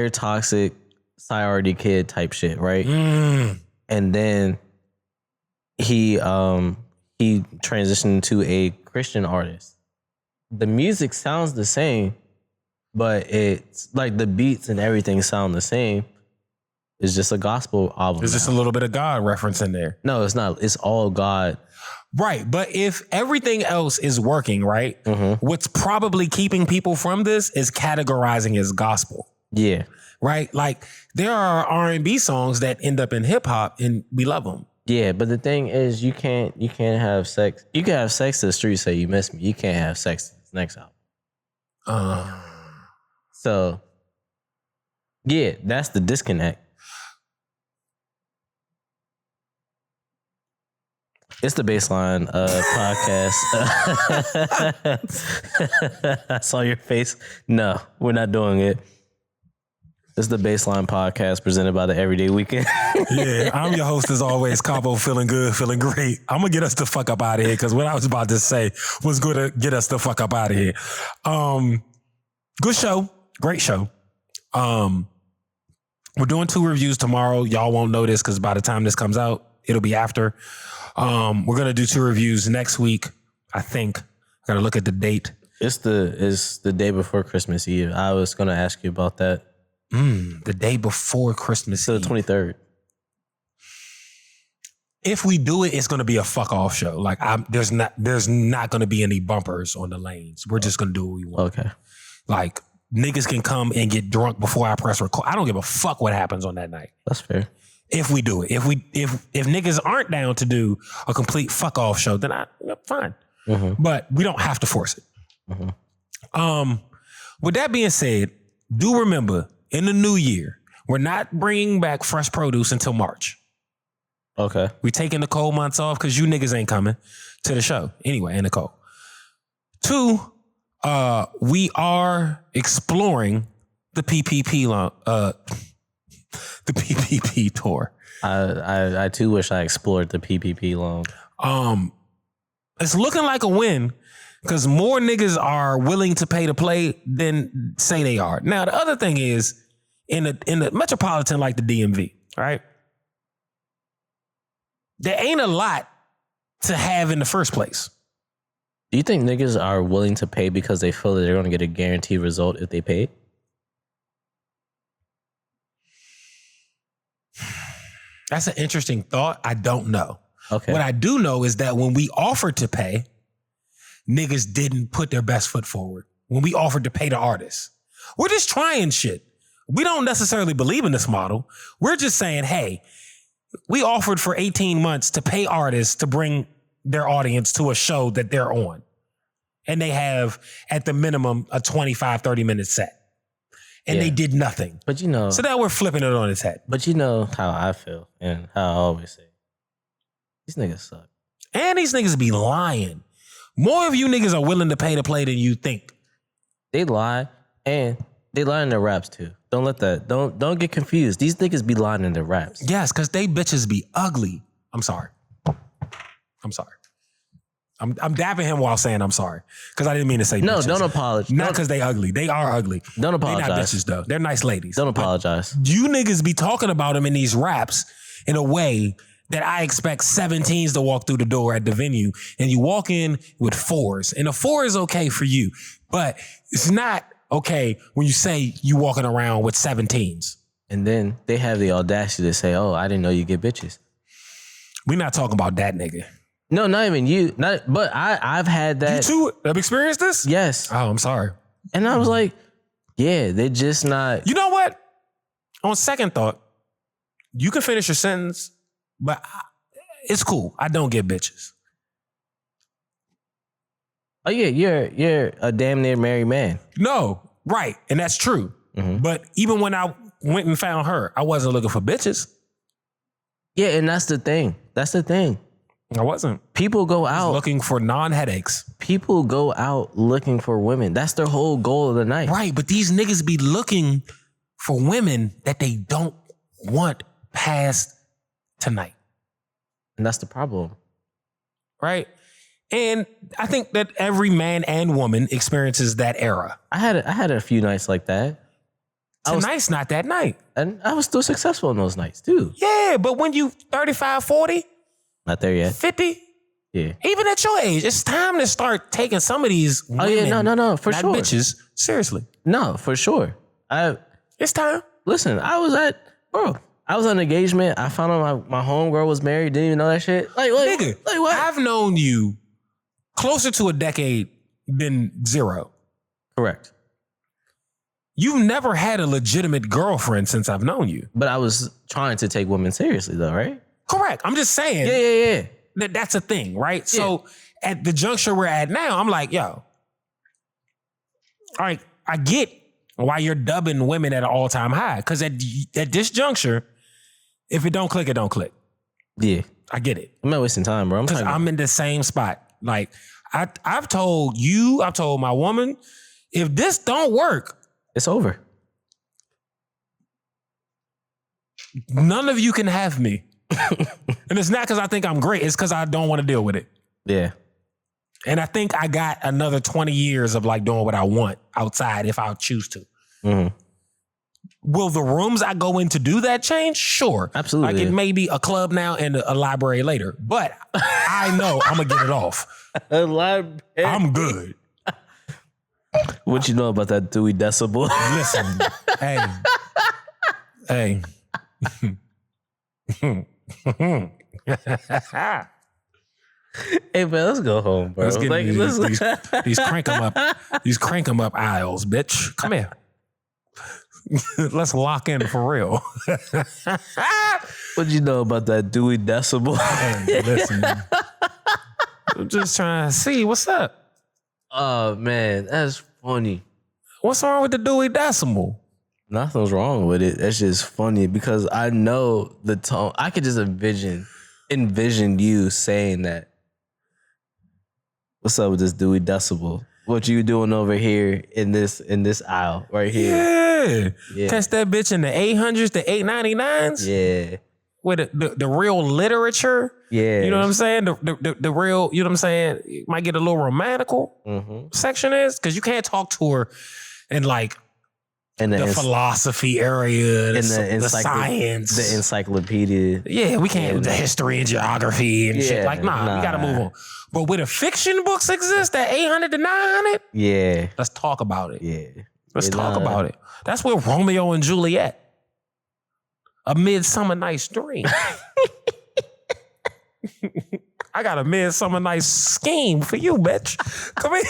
toxic, Sorority Kid type shit, right? And then he transitioned to a Christian artist. The music sounds the same, but it's like the beats and everything sound the same. It's just a gospel album. There's just a little bit of God reference in there. No, it's not. It's all God. Right. But if everything else is working, right, what's probably keeping people from this is categorizing as gospel. Yeah. Right? Like there are R&B songs that end up in hip hop and we love them. Yeah, but the thing is you can't have sex. You can have sex to the street, say you miss me. You can't have sex to this next album. So yeah, that's the disconnect. It's the Baseline podcast. I saw your face. No, we're not doing it. It's the Baseline podcast presented by the Everyday Weekend. Yeah, I'm your host as always, Cabo, feeling good, feeling great. I'm going to get us the fuck up out of here because what I was about to say was going to get us the fuck up out of here. Good show. Great show. We're doing 2 reviews tomorrow. Y'all won't know this because by the time this comes out, it'll be after. We're going to do 2 reviews next week, I think. I got to look at the date. It's the day before Christmas Eve. I was going to ask you about that. The day before Christmas Eve. The 23rd. If we do it, it's going to be a fuck off show. Like there's not going to be any bumpers on the lanes. We're just going to do what we want. Okay. Like niggas can come and get drunk before I press record. I don't give a fuck what happens on that night. That's fair. If we do it, if niggas aren't down to do a complete fuck off show, then fine. But we don't have to force it. With that being said, do remember in the new year, we're not bringing back fresh produce until March. Okay. We taking the cold months off because you niggas ain't coming to the show anyway. In the cold. 2, we are exploring the PPP the PPP tour. I too wish I explored the PPP loan. It's looking like a win because more niggas are willing to pay to play than say they are. Now the other thing is in the metropolitan like the DMV, right? There ain't a lot to have in the first place. Do you think niggas are willing to pay because they feel that they're going to get a guaranteed result if they pay? That's an interesting thought. I don't know. Okay. What I do know is that when we offered to pay, niggas didn't put their best foot forward. When we offered to pay the artists, we're just trying shit. We don't necessarily believe in this model. We're just saying, hey, we offered for 18 months to pay artists to bring their audience to a show that they're on. And they have, at the minimum, a 25, 30-minute set. And they did nothing. But you know. So now we're flipping it on its head. But you know how I feel and how I always say, these niggas suck. And these niggas be lying. More of you niggas are willing to pay to play than you think. They lie, and they lie in their raps too. Don't let that. Don't get confused. These niggas be lying in their raps. Yes, because they bitches be ugly. I'm sorry. I'm dapping him while saying I'm sorry. Because I didn't mean to say no, bitches. Don't apologize. Not because they ugly. They are ugly. Don't apologize. They're not bitches though. They're nice ladies. Don't apologize. But you niggas be talking about them in these raps in a way that I expect 17s to walk through the door at the venue, and you walk in with 4s. And a 4 is okay for you, but it's not okay when you say you walking around with 17s. And then they have the audacity to say, oh, I didn't know you get bitches. We're not talking about that nigga. No, not even you. But I've had that. You too have experienced this? Yes. Oh, I'm sorry. And I was like, yeah, they're just not. You know what? On second thought, you can finish your sentence, but it's cool. I don't get bitches. Oh yeah, you're a damn near married man. No, right. And that's true. But even when I went and found her, I wasn't looking for bitches. Yeah, and that's the thing. I wasn't. People go out looking for non-headaches. People go out looking for women. That's their whole goal of the night. Right, but these niggas be looking for women that they don't want past tonight. And that's the problem. Right? And I think that every man and woman experiences that era. I had a few nights like that. Tonight's not that night. And I was still successful in those nights too. Yeah, but when you 35, 40, not there yet. 50, yeah. Even at your age, it's time to start taking some of these women, no, for not sure. bitches, seriously. No, for sure. It's time. Listen, I was on an engagement. I found out my homegirl was married. Didn't even know that shit. Nigga, what? I've known you closer to a decade than 0. Correct. You've never had a legitimate girlfriend since I've known you. But I was trying to take women seriously though, right? Correct. I'm just saying. Yeah. That's a thing, right? Yeah. So at the juncture we're at now, I'm like, yo, all right, I get why you're dubbing women at an all-time high. Because at this juncture, if it don't click, it don't click. Yeah. I get it. I'm not wasting time, bro. Because I'm in the same spot. Like, I've told you, I've told my woman, if this don't work, it's over. None of you can have me. And it's not because I think I'm great. It's because I don't want to deal with it. Yeah. And I think I got another 20 years of like doing what I want outside if I choose to. Mm-hmm. Will the rooms I go in to do that change? Sure. Absolutely. Like it may be a club now and a library later. But I know I'm going to get it off. A library. I'm good. What you know about that Dewey Decibel? Listen. Hey. Hey, man, let's go home, bro. Let's get these crank 'em up aisles, bitch. Come here. Let's lock in for real. What you know about that Dewey Decibel? Hey, listen. I'm just trying to see what's up. Oh, man, that's funny. What's wrong with the Dewey Decimal? Nothing's wrong with it. That's just funny because I know the tone. I could just envision you saying that. What's up with this Dewey Decibel? What you doing over here in this aisle right here? Yeah. Catch that bitch in the 800s, the 899s. Yeah. With the real literature. Yeah. You know what I'm saying? The real, you know what I'm saying? It might get a little romantical section is because you can't talk to her in like the philosophy area, the science. The encyclopedia. Yeah, we can't, the history and geography and shit. Like, nah, we gotta move on. But where the fiction books exist, that 800 to 900, yeah. Let's talk about it. Yeah. Let's talk about it. That's where Romeo and Juliet. A Midsummer Night's Dream. I got a Midsummer Night's scheme for you, bitch. Come here.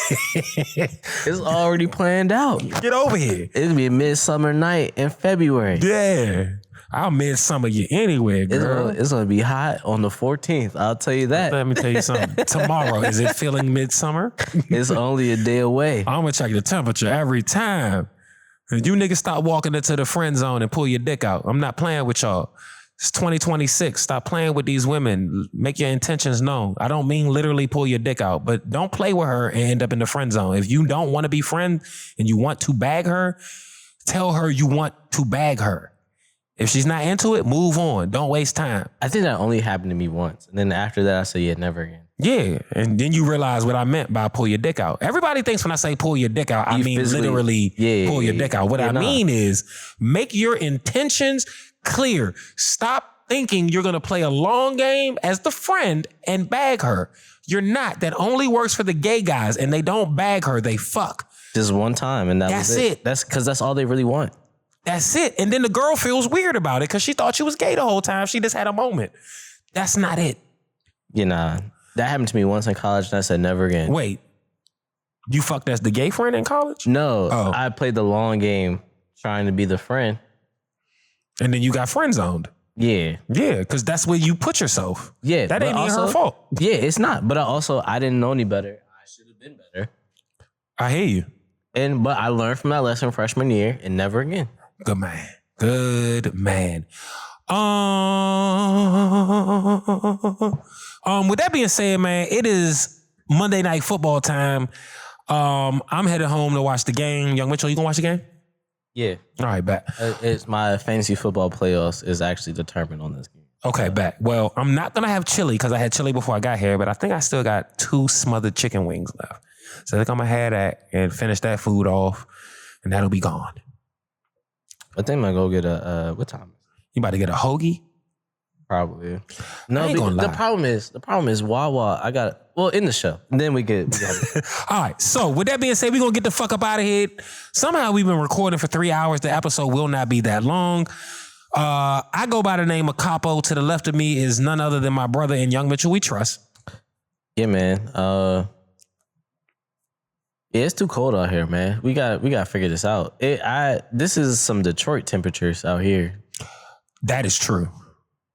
It's already planned out. Get over here. It's gonna be a midsummer night in February. Yeah. I'll midsummer you anywhere, girl. It's gonna be hot on the 14th. I'll tell you that. Let me tell you something. Tomorrow, is it feeling midsummer? It's only a day away. I'm gonna check the temperature every time. And you niggas stop walking into the friend zone and pull your dick out. I'm not playing with y'all. It's 2026. Stop playing with these women. Make your intentions known. I don't mean literally pull your dick out, but don't play with her and end up in the friend zone. If you don't want to be friends and you want to bag her, tell her you want to bag her. If she's not into it, move on. Don't waste time. I think that only happened to me once. And then after that, I said, yeah, never again. Yeah. And then you realize what I meant by pull your dick out. Everybody thinks when I say pull your dick out, I mean literally pull your dick out. What I mean is make your intentions clear. Stop thinking you're going to play a long game as the friend and bag her. You're not. That only works for the gay guys, and they don't bag her. They fuck. Just one time, and that's it. That's because that's all they really want. That's it. And then the girl feels weird about it because she thought she was gay the whole time. She just had a moment. That's not it. You know, that happened to me once in college, and I said never again. Wait, you fucked as the gay friend in college? No, I played the long game trying to be the friend. And then you got friend zoned. Yeah. Yeah, because that's where you put yourself. Yeah. That ain't even her fault. Yeah, it's not. But I didn't know any better. I should have been better. I hear you. But I learned from that lesson freshman year and never again. Good man. Good man. With that being said, man, it is Monday Night Football time. I'm headed home to watch the game. Young Mitchell, you gonna watch the game? Yeah. All right, bet. It's my fantasy football playoffs is actually determined on this game. Okay, bet. Well, I'm not gonna have chili because I had chili before I got here, but I think I still got 2 smothered chicken wings left. So I think I'm gonna have that and finish that food off, and that'll be gone. I think I'm gonna go get a what time? You about to get a hoagie? Probably. No, I ain't gonna lie. the problem is Wawa. I got in the show. And then we get All right. So with that being said, we're gonna get the fuck up out of here. Somehow we've been recording for 3 hours. The episode will not be that long. I go by the name of Capo. To the left of me is none other than my brother and Young Mitchell we trust. Yeah, man. Yeah, it's too cold out here, man. We got to figure this out. This is some Detroit temperatures out here. That is true.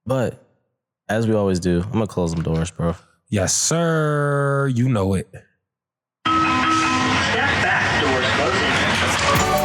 But as we always do, I'm gonna close them doors, bro. Yes, sir. You know it. Step back, doors closing.